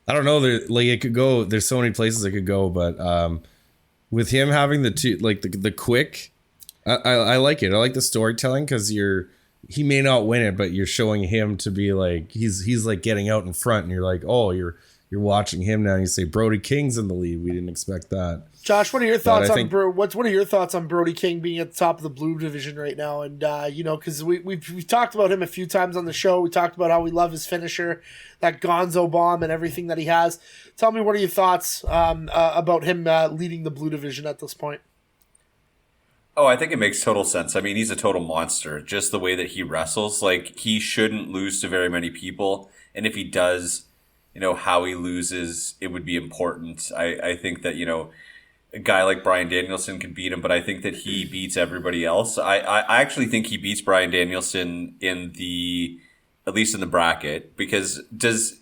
I don't know. It could go. There's so many places it could go, but with him having the quick, I like it. I like the storytelling because he may not win it, but you're showing him to be like he's like getting out in front, and you're like, oh, you're watching him now. And you say Brody King's in the lead. We didn't expect that. Josh, what are your thoughts what are your thoughts on Brody King being at the top of the blue division right now? And because we've talked about him a few times on the show. We talked about how we love his finisher, that Gonzo bomb, and everything that he has. Tell me, what are your thoughts about him leading the blue division at this point? Oh, I think it makes total sense. I mean, he's a total monster. Just the way that he wrestles, like he shouldn't lose to very many people, and if he does, how he loses, it would be important. I think that, a guy like Bryan Danielson can beat him, but I think that he beats everybody else. I actually think he beats Bryan Danielson at least in the bracket, because is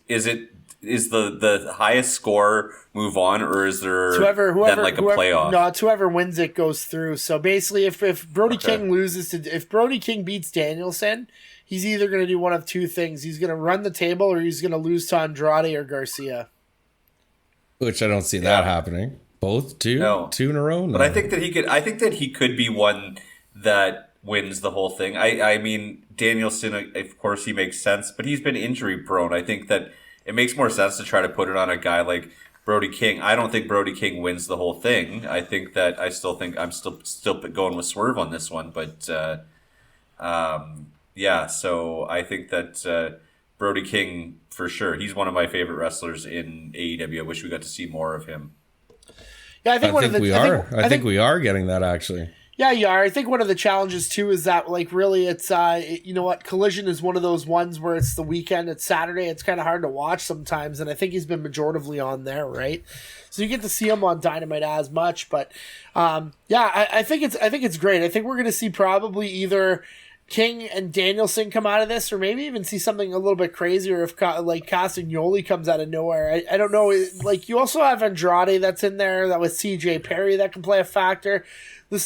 the highest score move on, or is there then like a playoff? No, it's whoever wins it goes through. So basically, if Brody King if Brody King beats Danielson, he's either going to do one of two things. He's going to run the table, or he's going to lose to Andrade or Garcia. Which I don't see that happening. Both two in a row. No. But I think that he could be one that wins the whole thing. I mean, Danielson, of course, he makes sense, but he's been injury prone. I think that it makes more sense to try to put it on a guy like Brody King. I don't think Brody King wins the whole thing. I still think I'm still going with Swerve on this one, but yeah. So I think that Brody King, for sure, he's one of my favorite wrestlers in AEW. I wish we got to see more of him. Yeah, I think we are getting that, actually. Yeah, you are. I think one of the challenges too is that, like, really, it's you know what, Collision is one of those ones where it's the weekend, it's Saturday, it's kind of hard to watch sometimes, and I think he's been majoritively on there, right? So you get to see him on Dynamite as much, but yeah, I think it's great. I think we're going to see probably either King and Danielson come out of this, or maybe even see something a little bit crazier if like Castagnoli comes out of nowhere. I don't know. Like, you also have Andrade that's in there, that with CJ Perry that can play a factor. The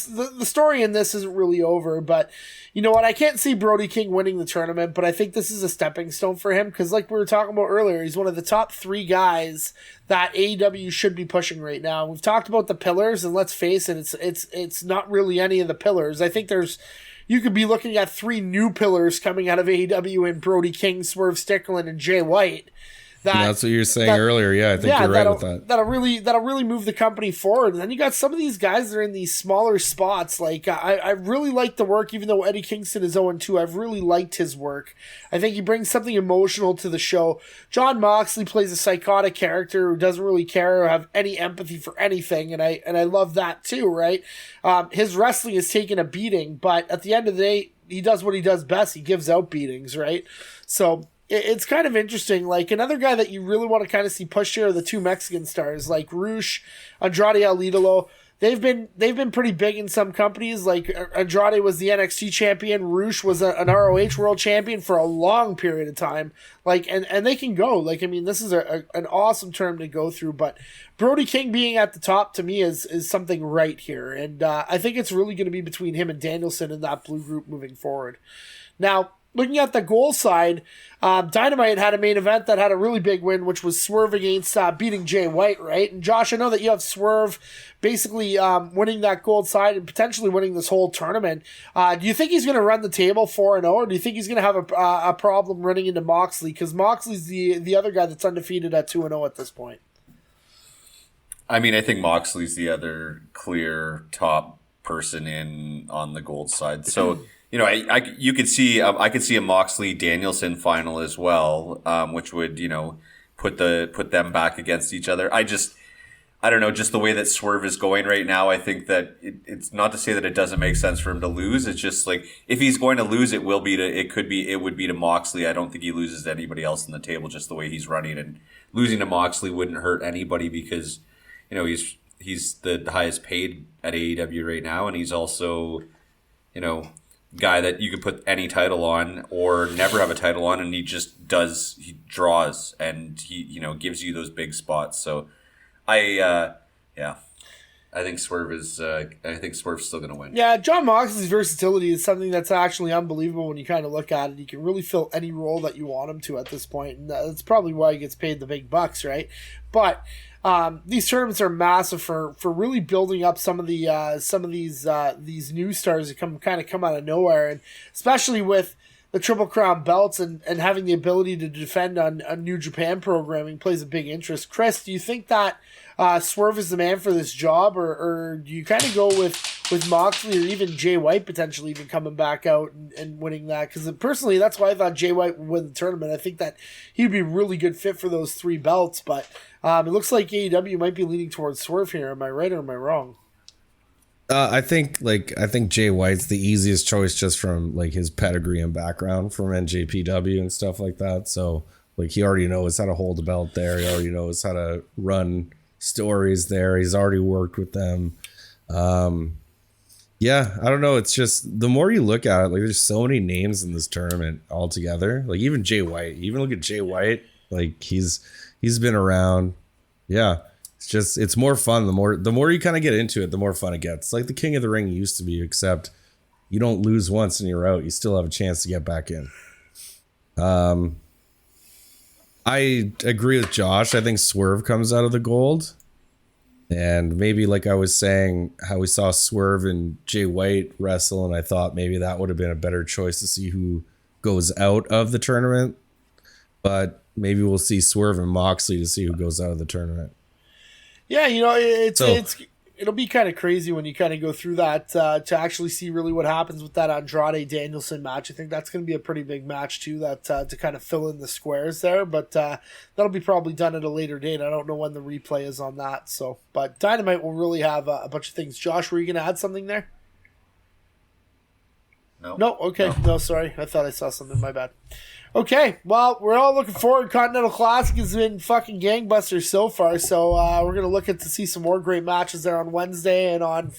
story in this isn't really over, but you know what? I can't see Brody King winning the tournament, but I think this is a stepping stone for him, because like we were talking about earlier, he's one of the top 3 guys that AEW should be pushing right now. We've talked about the pillars, and let's face it, it's not really any of the pillars. I think you could be looking at 3 new pillars coming out of AEW in Brody King, Swerve Strickland, and Jay White. That's what you were saying earlier. Yeah, I think you're right with that. That'll really move the company forward. And then you got some of these guys that are in these smaller spots. Like, I really like the work, even though Eddie Kingston is 0-2. I've really liked his work. I think he brings something emotional to the show. Jon Moxley plays a psychotic character who doesn't really care or have any empathy for anything, and I love that too, right? His wrestling is taking a beating, but at the end of the day, he does what he does best. He gives out beatings, right? So it's kind of interesting. Like, another guy that you really want to kind of see push here are the 2 Mexican stars, like Rush, Andrade El Idolo. They've been pretty big in some companies. Like, Andrade was the NXT champion. Rush was an ROH world champion for a long period of time. Like, and they can go. Like, I mean, this is an awesome term to go through. But Brody King being at the top, to me, is something right here. And I think it's really going to be between him and Danielson in that blue group moving forward. Now, looking at the goal side, Dynamite had a main event that had a really big win, which was Swerve against beating Jay White, right? And Josh, I know that you have Swerve basically winning that gold side and potentially winning this whole tournament. Do you think he's going to run the table 4-0, or do you think he's going to have a problem running into Moxley? Because Moxley's the other guy that's undefeated at 2-0 at this point. I mean, I think Moxley's the other clear top person on the gold side. So, you could see I could see a Moxley Danielson final as well, which would put them back against each other. I don't know, just the way that Swerve is going right now. I think that it's not to say that it doesn't make sense for him to lose. It's just like, if he's going to lose, it would be to Moxley. I don't think he loses to anybody else on the table, just the way he's running. And losing to Moxley wouldn't hurt anybody, because he's the highest paid at AEW right now, and he's also guy that you could put any title on or never have a title on, and he draws, and he gives you those big spots. So I think Swerve's still going to win. Yeah, Jon Moxley's versatility is something that's actually unbelievable when you kind of look at it. He can really fill any role that you want him to at this point, and that's probably why he gets paid the big bucks, right? But these tournaments are massive for really building up some of these new stars that come out of nowhere, and especially with the Triple Crown belts and having the ability to defend on New Japan programming plays a big interest. Chris, do you think that Swerve is the man for this job, or do you kind of go with Moxley or even Jay White potentially even coming back out and winning that? Because personally, that's why I thought Jay White would win the tournament. I think that he'd be a really good fit for those 3 belts, but it looks like AEW might be leaning towards Swerve here. Am I right or am I wrong? I think Jay White's the easiest choice, just from like his pedigree and background from NJPW and stuff like that. So Like he already knows how to hold the belt there. He already knows how to run stories there. He's already worked with them. Yeah, I don't know. It's just the more you look at it, like there's so many names in this tournament altogether. Like even Jay White. Even look at Jay White. Like he's been around. Yeah, it's more fun. The more you kind of get into it, the more fun it gets. It's like the King of the Ring used to be, except you don't lose once and you're out. You still have a chance to get back in. I agree with Josh. I think Swerve comes out of the gold. And maybe like I was saying, how we saw Swerve and Jay White wrestle, and I thought maybe that would have been a better choice to see who goes out of the tournament. But maybe we'll see Swerve and Moxley to see who goes out of the tournament. Yeah, it'll be kind of crazy when you kind of go through that to actually see really what happens with that Andrade Danielson match. I think that's going to be a pretty big match too, that to kind of fill in the squares there. But that'll be probably done at a later date. I don't know when the replay is on that. So, but Dynamite will really have a bunch of things. Josh, were you going to add something there? No. Okay. No, sorry. I thought I saw something. My bad. Okay, well, we're all looking forward. Continental Classic has been fucking gangbusters so far, so we're going to look at to see some more great matches there on Wednesday and on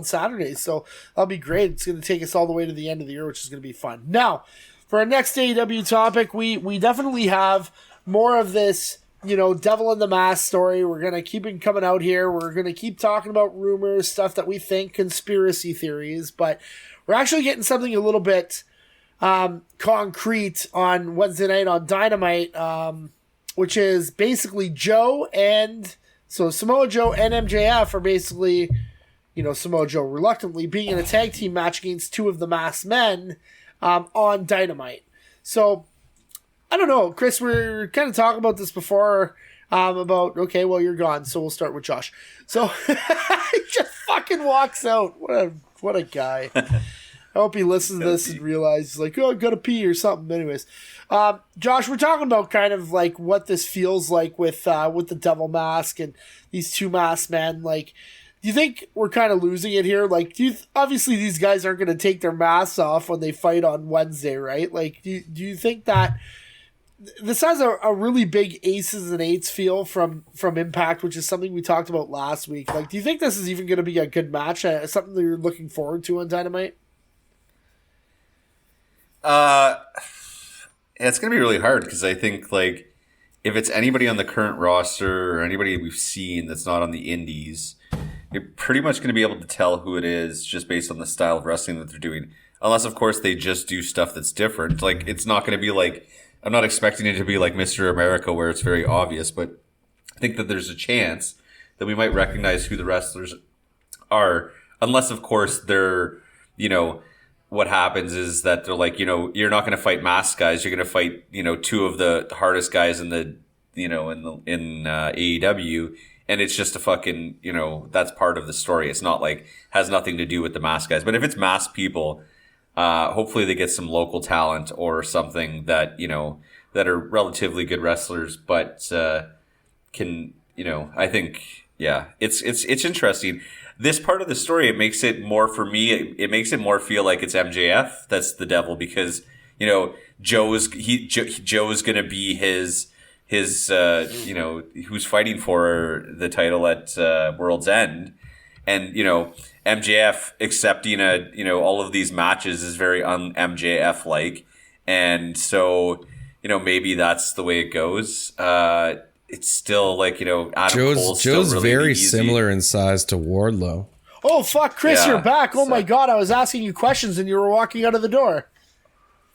Saturday, so that'll be great. It's going to take us all the way to the end of the year, which is going to be fun. Now, for our next AEW topic, we definitely have more of this, Devil in the Mask story. We're going to keep it coming out here. We're going to keep talking about rumors, stuff that we think, conspiracy theories, but we're actually getting something a little bit concrete on Wednesday night on Dynamite, which is basically Samoa Joe and MJF are basically, Samoa Joe reluctantly being in a tag team match against two of the Masked Men on Dynamite. So, I don't know, Chris, we were kind of talking about this before, okay, well, you're gone, so we'll start with Josh. So, he just fucking walks out. What a guy. I hope he listens to this and realizes, like, oh, I gotta pee or something. Anyways, Josh, we're talking about kind of like what this feels like with the Devil Mask and these two masked men. Like, do you think we're kind of losing it here? Like, obviously these guys aren't going to take their masks off when they fight on Wednesday, right? Like, do you think that this has a really big aces and eights feel from Impact, which is something we talked about last week? Like, do you think this is even going to be a good match? Something that you're looking forward to on Dynamite? It's gonna be really hard because I think like if it's anybody on the current roster or anybody we've seen that's not on the indies, you're pretty much gonna be able to tell who it is just based on the style of wrestling that they're doing. Unless of course they just do stuff that's different. Like it's not gonna be like, I'm not expecting it to be like Mr. America where it's very obvious, but I think that there's a chance that we might recognize who the wrestlers are, unless of course they're, what happens is that they're like, you're not going to fight masked guys. You're going to fight, two of the hardest guys in the, in AEW. And it's just a fucking, that's part of the story. It's not like, has nothing to do with the masked guys. But if it's masked people, hopefully they get some local talent or something that, that are relatively good wrestlers, but, can, I think, yeah, it's interesting. This part of the story, it makes it more for me. It makes it more feel like it's MJF that's the devil because Joe's going to be his who's fighting for the title at World's End, and MJF accepting all of these matches is very un-MJF like, and so maybe that's the way it goes. It's still like, Adam Cole's Joe's really very easy. similar in size to Wardlow. Oh, fuck, Chris, Yeah, you're back. Oh, so- my God, I was asking you questions and you were walking out of the door.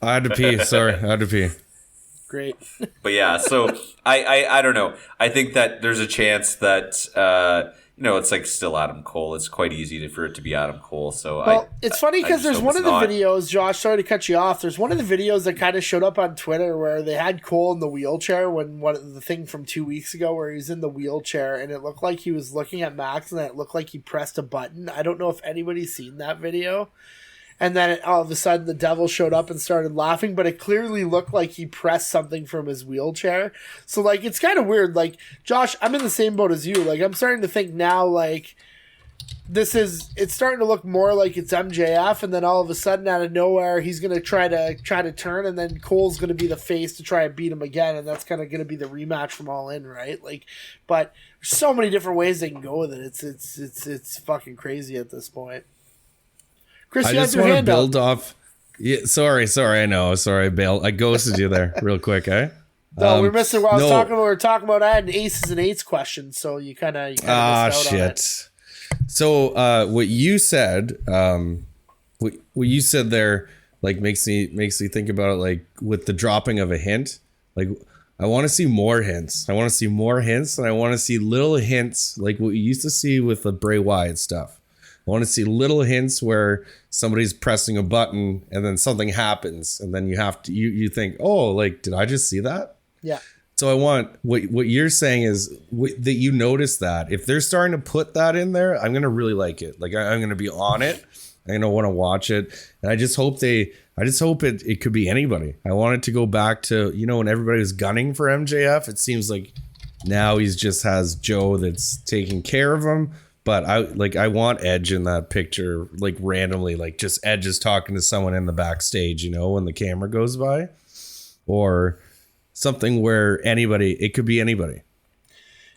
I had to pee. Sorry, I had to pee. Great. But yeah, so I don't know. I think that there's a chance that it's like still Adam Cole. It's quite easy for it to be Adam Cole. So Well, it's funny I because just there's hope one it's of the not. videos, Josh, sorry to cut you off. There's one of the videos that kind of showed up on Twitter where they had Cole in the wheelchair when the thing from 2 weeks ago where he was in the wheelchair and it looked like he was looking at Max and it looked like he pressed a button. I don't know if anybody's seen that video. And then all of a sudden the devil showed up and started laughing, but it clearly looked like he pressed something from his wheelchair. So, like, it's kind of weird. Like, Josh, I'm in the same boat as you. Like, I'm starting to think now, like, it's starting to look more like it's MJF, and then all of a sudden out of nowhere he's gonna try to turn, and then Cole's gonna be the face to try and beat him again, and that's kind of gonna be the rematch from All In, right? Like, but there's so many different ways they can go with it. It's fucking crazy at this point. Chris, I just want to build off. Yeah, sorry, I know. Sorry, Bill. I ghosted you there real quick, eh? No, we're missing what I was talking about. We were talking about I had an aces and eights question, so you kind of missed out on it. So what you said, what you said there, like makes me think about it, like with the dropping of a hint. Like I want to see more hints. I want to see more hints, and I want to see little hints, like what you used to see with the Bray Wyatt stuff. I want to see little hints where somebody's pressing a button and then something happens, and then you think, oh, like did I just see that? Yeah. So I want what you're saying is that you notice that if they're starting to put that in there, I'm gonna really like it. Like I'm gonna be on it. I'm gonna want to watch it, and I just hope it could be anybody. I want it to go back to when everybody was gunning for MJF. It seems like now he's just has Joe that's taking care of him. But I want Edge in that picture, like randomly, like just Edge is talking to someone in the backstage, when the camera goes by, or something where it could be anybody.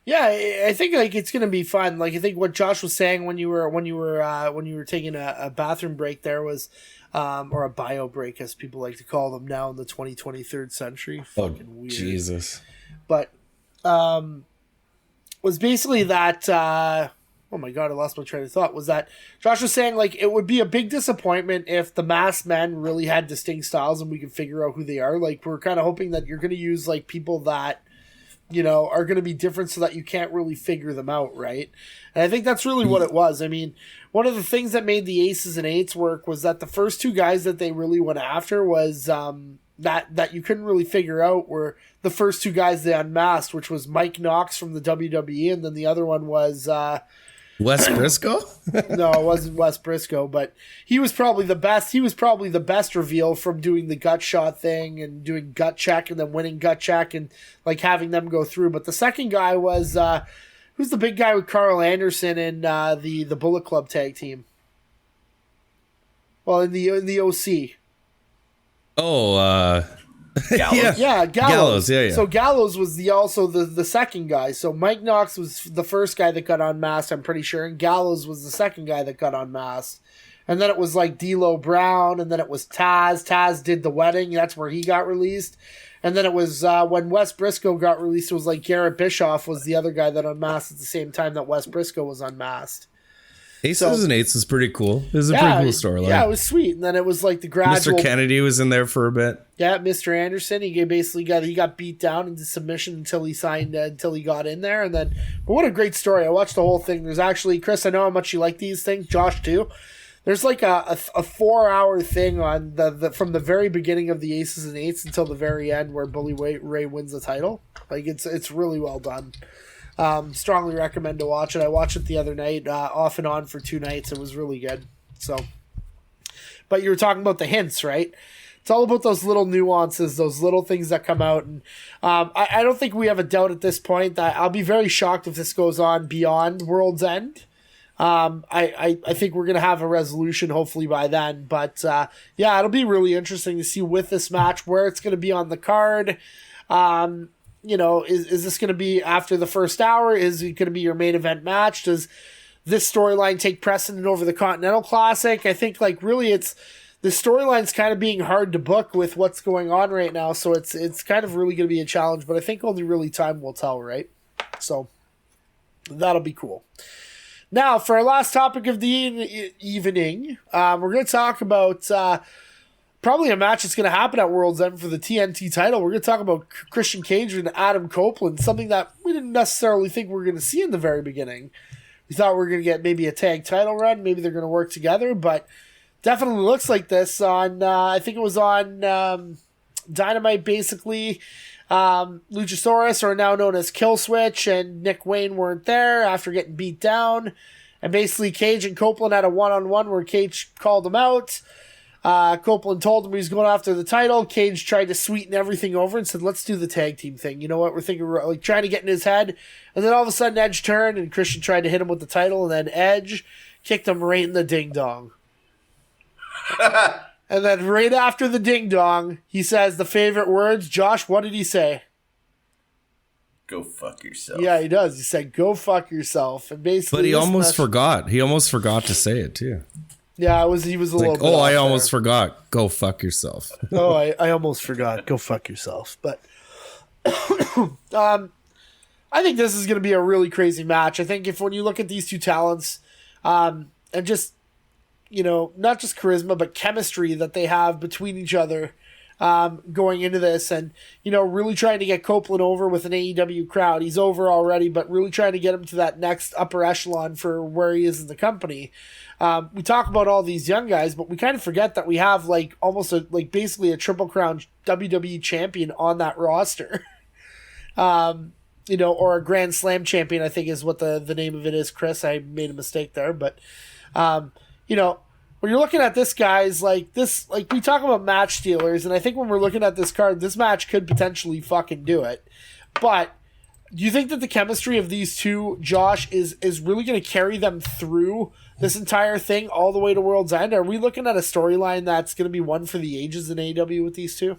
Yeah, I think like it's gonna be fun. Like I think what Josh was saying when you were taking a bathroom break there was, or a bio break as people like to call them now in the 23rd century. Fucking weird. Jesus. But was basically that. Oh my God, I lost my train of thought. Was that Josh was saying like it would be a big disappointment if the masked men really had distinct styles and we could figure out who they are. Like we're kind of hoping that you're going to use like people that are going to be different so that you can't really figure them out, right? And I think that's really what it was. I mean, one of the things that made the aces and eights work was that the first two guys that they really went after was that you couldn't really figure out were the first two guys they unmasked, which was Mike Knox from the WWE, and then the other one was Wes Briscoe? No, it wasn't Wes Briscoe, but he was probably the best. He was probably the best reveal from doing the gut shot thing and doing gut check and then winning gut check and like having them go through. But the second guy was who's the big guy with Carl Anderson in the Bullet Club tag team? Well, in the OC. Oh, Gallows. Yeah, Gallows. Yeah. So Gallows was also the second guy. So Mike Knox was the first guy that got unmasked, I'm pretty sure, and Gallows was the second guy that got unmasked. And then it was like D'Lo Brown, and then it was Taz. Taz did the wedding. That's where he got released. And then it was when Wes Briscoe got released, it was like Garrett Bischoff was the other guy that unmasked at the same time that Wes Briscoe was unmasked. Aces and Eights is pretty cool. It was a pretty cool storyline. Yeah, it was sweet. And then it was like the gradual. Mr. Kennedy was in there for a bit. Yeah, Mr. Anderson. He basically got beat down into submission until he got in there. And then, but what a great story! I watched the whole thing. There's actually, Chris, I know how much you like these things. Josh too. There's like a 4-hour thing on the from the very beginning of the Aces and Eights until the very end where Bully Ray wins the title. Like it's really well done. Strongly recommend to watch it. I watched it the other night, off and on for 2 nights. It was really good. So, but you were talking about the hints, right? It's all about those little nuances, those little things that come out. And I don't think we have a doubt at this point that I'll be very shocked if this goes on beyond World's End. I think we're going to have a resolution hopefully by then. But yeah, it'll be really interesting to see with this match where it's going to be on the card. Is this going to be after the first hour? Is it going to be your main event match? Does this storyline take precedent over the Continental Classic? I think like really the storyline's kind of being hard to book with what's going on right now. So it's kind of really going to be a challenge, but I think only really time will tell, right? So that'll be cool. Now for our last topic of the evening, we're going to talk about, probably a match that's going to happen at World's End for the TNT title. We're going to talk about Christian Cage and Adam Copeland, something that we didn't necessarily think we were going to see in the very beginning. We thought we were going to get maybe a tag title run. Maybe they're going to work together, but definitely looks like this on, I think it was on Dynamite, basically. Luchasaurus, or now known as Killswitch, and Nick Wayne weren't there after getting beat down. And basically Cage and Copeland had a one-on-one where Cage called him out. Copeland told him he was going after the title. Cage tried to sweeten everything over and said, let's do the tag team thing. You know what? We're thinking, like, trying to get in his head. And then all of a sudden Edge turned and Christian tried to hit him with the title, and then Edge kicked him right in the ding dong. And then right after the ding dong, he says the favorite words. Josh, what did he say? Go fuck yourself. Yeah, he does. He said, go fuck yourself. And basically, But he almost forgot. He almost forgot to say it too. Yeah, he was a little Like, bit oh, off I there. almost forgot. Go fuck yourself. Oh, I almost forgot. Go fuck yourself. But I think this is going to be a really crazy match. I think when you look at these two talents, and just, you know, not just charisma, but chemistry that they have between each other going into this, and, you know, really trying to get Copeland over with an AEW crowd. He's over already, but really trying to get him to that next upper echelon for where he is in the company. We talk about all these young guys, but we kind of forget that we have basically a Triple Crown WWE champion on that roster. You know, or a Grand Slam champion, I think is what the name of it is, Chris. I made a mistake there, but you know, when you're looking at this, guys, like we talk about match stealers, and I think when we're looking at this card, this match could potentially fucking do it. But do you think that the chemistry of these two, Josh, is really going to carry them through this entire thing all the way to World's End? Are we looking at a storyline that's going to be one for the ages in AEW with these two?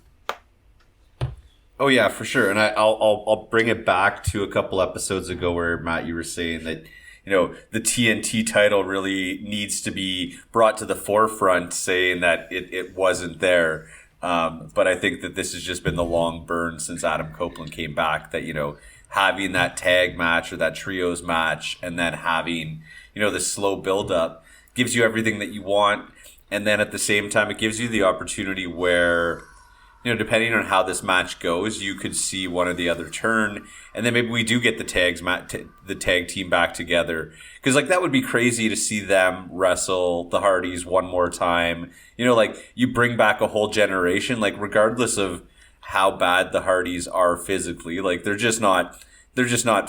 Oh yeah, for sure. And I'll bring it back to a couple episodes ago where, Matt, you were saying that, you know, the TNT title really needs to be brought to the forefront, saying that it wasn't there. But I think that this has just been the long burn since Adam Copeland came back, that, you know, having that tag match or that trios match and then having, you know, this slow build up gives you everything that you want. And then at the same time, it gives you the opportunity where, you know, depending on how this match goes, you could see one or the other turn, and then maybe we do get the tag team back together. Because, like, that would be crazy to see them wrestle the Hardys one more time. You know, like, you bring back a whole generation, like, regardless of how bad the Hardys are physically, like, they're just not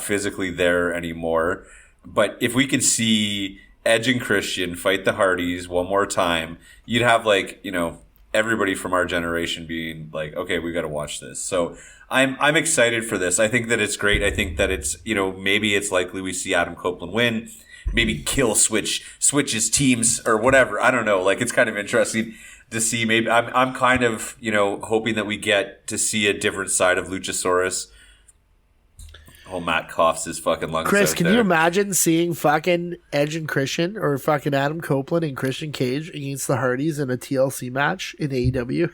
physically there anymore. But if we could see Edge and Christian fight the Hardys one more time, you'd have, like, you know, everybody from our generation being like, okay, we got to watch this. So I'm excited for this. I think that it's great. I think that it's, you know, maybe it's likely we see Adam Copeland win, maybe kill switches teams or whatever. I don't know. Like, it's kind of interesting to see. Maybe I'm kind of, you know, hoping that we get to see a different side of Luchasaurus. Oh, Matt coughs his fucking lungs Chris, out can there. you imagine seeing fucking Edge and Christian, or fucking Adam Copeland and Christian Cage against the Hardys in a TLC match in AEW?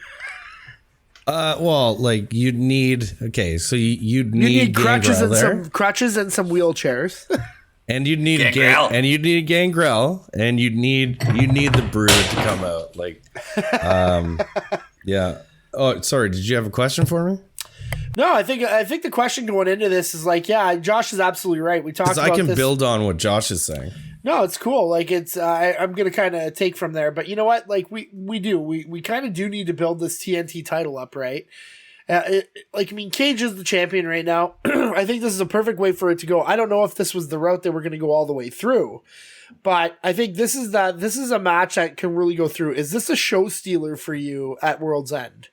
Well, like, you'd need, okay, so you'd You need crutches Gangrel and there. some wheelchairs. And you'd need Gangrel. Gangrel, and you'd need the Brood to come out. Like, yeah. Oh, sorry. Did you have a question for me? No, I think the question going into this is like, yeah, Josh is absolutely right. We talked Because about I can this. build on what Josh is saying. No, it's cool. Like, it's I'm gonna kind of take from there, but you know what? Like, we kind of do need to build this TNT title up, right? Cage is the champion right now. I think this is a perfect way for it to go. I don't know if this was the route they were going to go all the way through, but I think this is a match that can really go through. Is this a show stealer for you at World's End?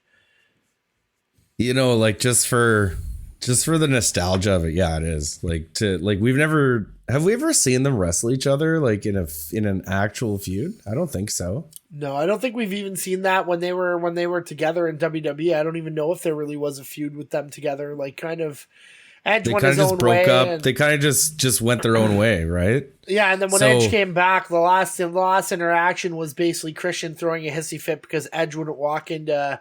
You know, like, just for the nostalgia of it, yeah, it is. Like, have we ever seen them wrestle each other, like, in an actual feud? I don't think so. No, I don't think we've even seen that when they were together in WWE. I don't even know if there really was a feud with them together. Like, kind of, Edge They went kind of his just own broke way up. and- They kind of just went their own way, right? Yeah, and then when So- Edge came back, the last interaction was basically Christian throwing a hissy fit because Edge wouldn't walk into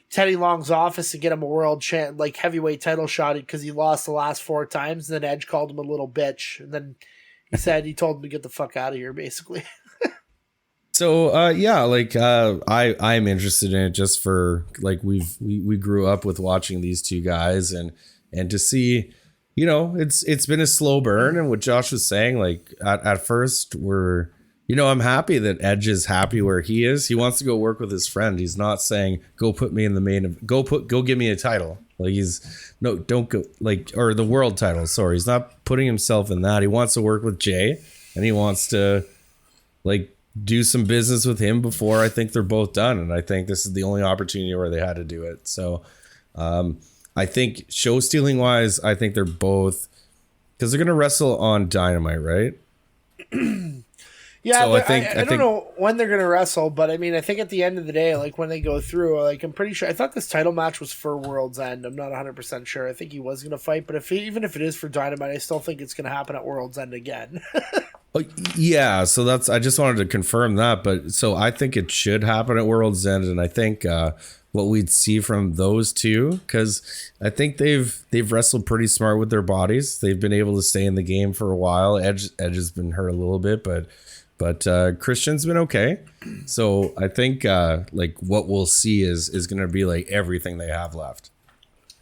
Teddy Long's office and get him a heavyweight title shot because he lost the last 4 times. And then Edge called him a little bitch, and then he told him to get the fuck out of here, basically. So yeah, like, I'm interested in it just for, like, we grew up with watching these two guys, and to see, you know, it's been a slow burn, and what Josh was saying, like, at first I'm happy that Edge is happy where he is. He wants to go work with his friend. He's not saying, go put me in the go give me a title. Like, don't go, like, or the world title. Sorry. He's not putting himself in that. He wants to work with Jay, and he wants to, like, do some business with him before I think they're both done. And I think this is the only opportunity where they had to do it. So I think show stealing wise, I think they're both, because they're going to wrestle on Dynamite, right? Yeah, so I don't know when they're going to wrestle, but I mean, I think at the end of the day, like when they go through, like I'm pretty sure, I thought this title match was for World's End. I'm not 100% sure. I think he was going to fight, but even if it is for Dynamite, I still think it's going to happen at World's End again. Yeah, so I just wanted to confirm that, but so I think it should happen at World's End, and I think what we'd see from those two, because I think they've wrestled pretty smart with their bodies. They've been able to stay in the game for a while. Edge has been hurt a little bit, but Christian's been okay. So I think like what we'll see is going to be like everything they have left.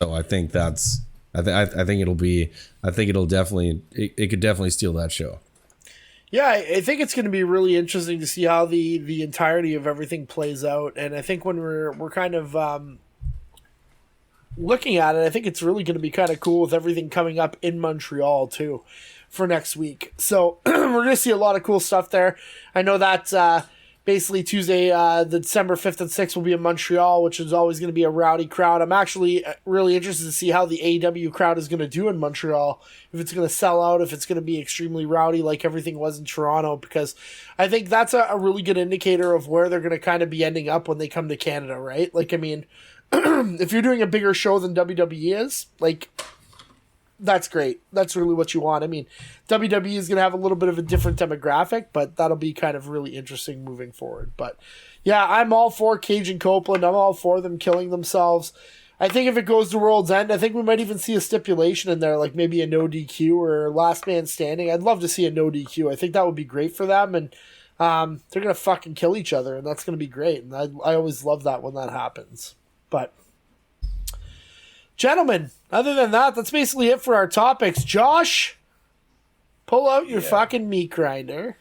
So I think I think it'll definitely it could definitely steal that show. Yeah, I think it's going to be really interesting to see how the entirety of everything plays out. And I think when we're kind of looking at it, I think it's really going to be kind of cool with everything coming up in Montreal too for next week. So we're going to see a lot of cool stuff there. I know that basically Tuesday, December 5th and 6th will be in Montreal, which is always going to be a rowdy crowd. I'm actually really interested to see how the AEW crowd is going to do in Montreal. If it's going to sell out, if it's going to be extremely rowdy like everything was in Toronto, because I think that's a really good indicator of where they're going to kind of be ending up when they come to Canada, right? Like, I mean, if you're doing a bigger show than WWE is, like, that's great. That's really what you want. I mean, WWE is going to have a little bit of a different demographic, but that'll be kind of really interesting moving forward. But yeah, I'm all for Cage and Copeland. I'm all for them killing themselves. I think if it goes to World's End, I think we might even see a stipulation in there, like maybe a no DQ or last man standing. I'd love to see a no DQ. I think that would be great for them, and they're going to fucking kill each other, and that's going to be great. And I always love that when that happens. But gentlemen, other than that, that's basically it for our topics. Josh, pull out your fucking meat grinder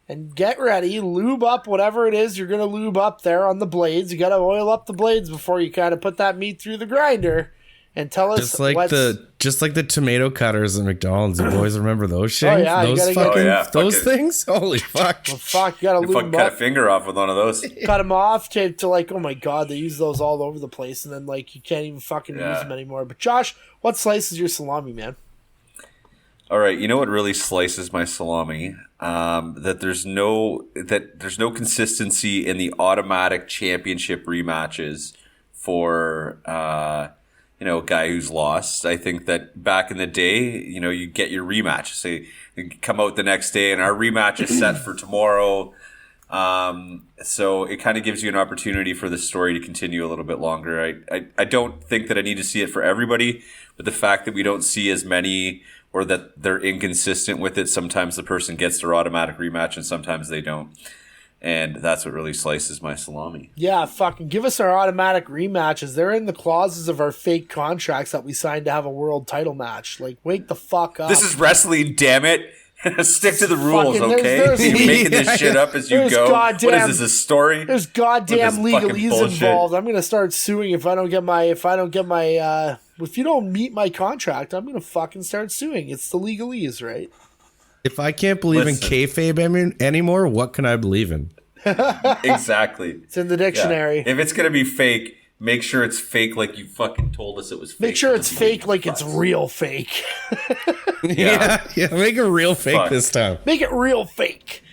and get ready. Lube up whatever it is you're going to lube up there on the blades. You got to oil up the blades before you kind of put that meat through the grinder. And tell us just like the tomato cutters at McDonald's. You boys remember those things? Oh, yeah, those things? Holy fuck. Well, fuck, you got to lube them cut up. a finger off with one of those. Cut them off to like, oh my God, they use those all over the place. And then like you can't even fucking use them anymore. But Josh, what slices your salami, man? All right, you know what really slices my salami? That there's no consistency in the automatic championship rematches for a guy who's lost. I think that back in the day, you get your rematch. Say you come out the next day and our rematch is set for tomorrow. So it kind of gives you an opportunity for the story to continue a little bit longer. I don't think that I need to see it for everybody, but the fact that we don't see as many or that they're inconsistent with it, sometimes the person gets their automatic rematch and sometimes they don't. And that's what really slices my salami. Yeah, fucking give us our automatic rematches. They're in the clauses of our fake contracts that we signed to have a world title match. Like, wake the fuck up. This is wrestling, damn it. Stick to the rules, okay? You're making this shit up as you go. What is this, a story? There's goddamn legalese involved. I'm gonna start suing if you don't meet my contract, I'm gonna fucking start suing. It's the legalese, right? If I can't believe in kayfabe anymore, what can I believe in? Exactly. It's in the dictionary. Yeah. If it's going to be fake, make sure it's fake like you fucking told us it was fake. Make sure it's fake like it's real fake. Yeah, make it real fake this time. Make it real fake.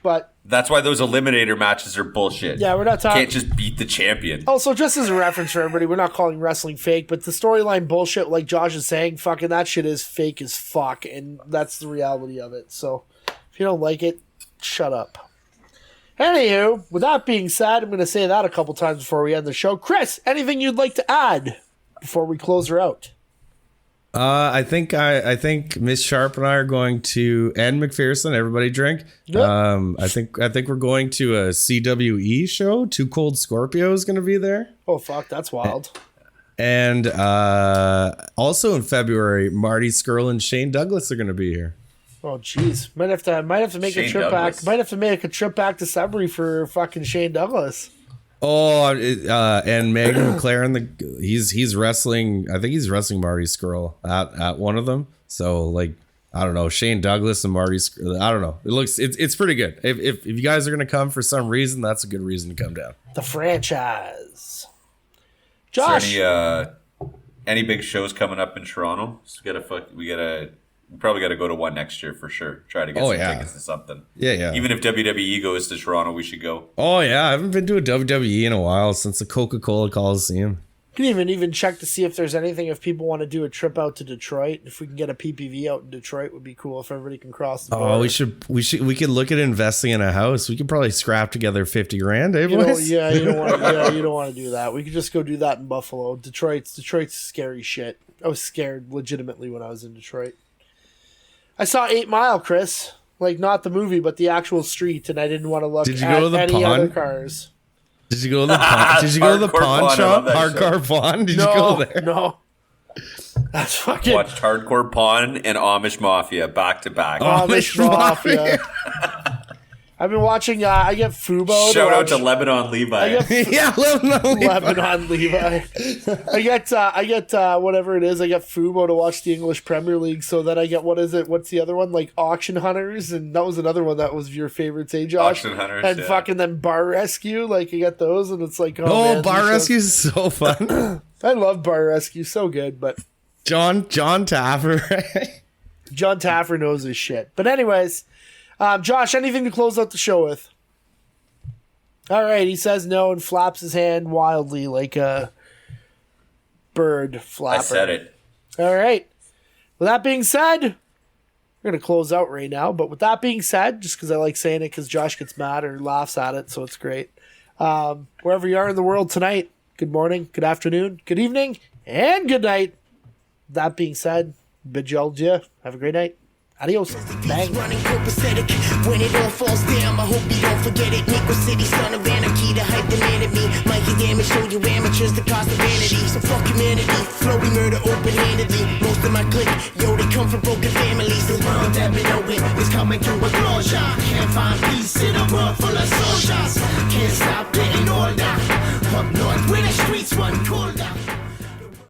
But that's why those eliminator matches are bullshit. Yeah, we're not talking. You can't just beat the champion. Also, just as a reference for everybody, we're not calling wrestling fake, but the storyline bullshit, like Josh is saying, fucking that shit is fake as fuck, and that's the reality of it. So, if you don't like it, shut up. Anywho, with that being said, I'm going to say that a couple times before we end the show. Chris, anything you'd like to add before we close her out? I think Miss Sharp and I are going to, and McPherson, everybody drink. Yep. I think we're going to a CWE show. Two Cold Scorpio is going to be there. Oh fuck, that's wild. And also in February, Marty Skrull and Shane Douglas are going to be here. Oh jeez, might have to make Shane a trip Douglas. Back. Might have to make a trip back to Sudbury for fucking Shane Douglas. Oh, and Megan McLaren, he's wrestling. I think he's wrestling Marty Skrull at one of them. So like, I don't know, Shane Douglas and Marty. I don't know. It's pretty good. If you guys are gonna come for some reason, that's a good reason to come down. The franchise. Josh, Josh, is there any big shows coming up in Toronto? So we probably got to go to one next year for sure. Try to get some tickets to something. Yeah. Even if WWE goes to Toronto, we should go. Oh yeah, I haven't been to a WWE in a while since the Coca-Cola Coliseum. you can even check to see if there's anything if people want to do a trip out to Detroit. If we can get a PPV out in Detroit, would be cool if everybody can cross the border. Oh, we could look at investing in a house. We could probably scrap together $50,000, eh, boys? You don't want to do that. We could just go do that in Buffalo. Detroit's scary shit. I was scared legitimately when I was in Detroit. I saw 8 Mile, Chris. Like, not the movie, but the actual street, and I didn't want to look Did you go to the any pond? other cars. Did you go to the pawn? Did you go to the Hardcore pawn pawn, I shop? love that Hardcore pawn? Did you go there? No. That's fucking Watched Hardcore Pawn and Amish Mafia back to back. Amish Mafia. I've been watching, I get Fubo. Shout out to Lebanon Levi. Yeah, Lebanon Levi. I get whatever it is. I get Fubo to watch the English Premier League. So then I get what's the other one? Like Auction Hunters, and that was another one that was your favorites, eh, Josh? Auction Hunters, and yeah. fucking then Bar Rescue. Like you get those, and it's like man, Bar Rescue is so fun. I love Bar Rescue, so good. But John Taffer. John Taffer knows his shit. But anyways. Josh, anything to close out the show with? All right, he says no and flaps his hand wildly like a bird flapper. I said it. All right. With that being said, we're going to close out right now. But with that being said, just because I like saying it because Josh gets mad or laughs at it, so it's great. Wherever you are in the world tonight, good morning, good afternoon, good evening, and good night. That being said, bid you all adieu. Have a great night. Adios. Bang. Running copacetic when it all falls down. I hope you don't forget it. Negro City, son of anarchy. The hype demanded me. Mikey damage, show you amateurs the cost of vanity. So fuck humanity. Floaty murder open-handedly. Most of my clique, yo, they come from broken families. The world that been open is coming to a closure. Can't find peace in a world full of soldiers. Can't stop getting older. Up north where the streets run colder.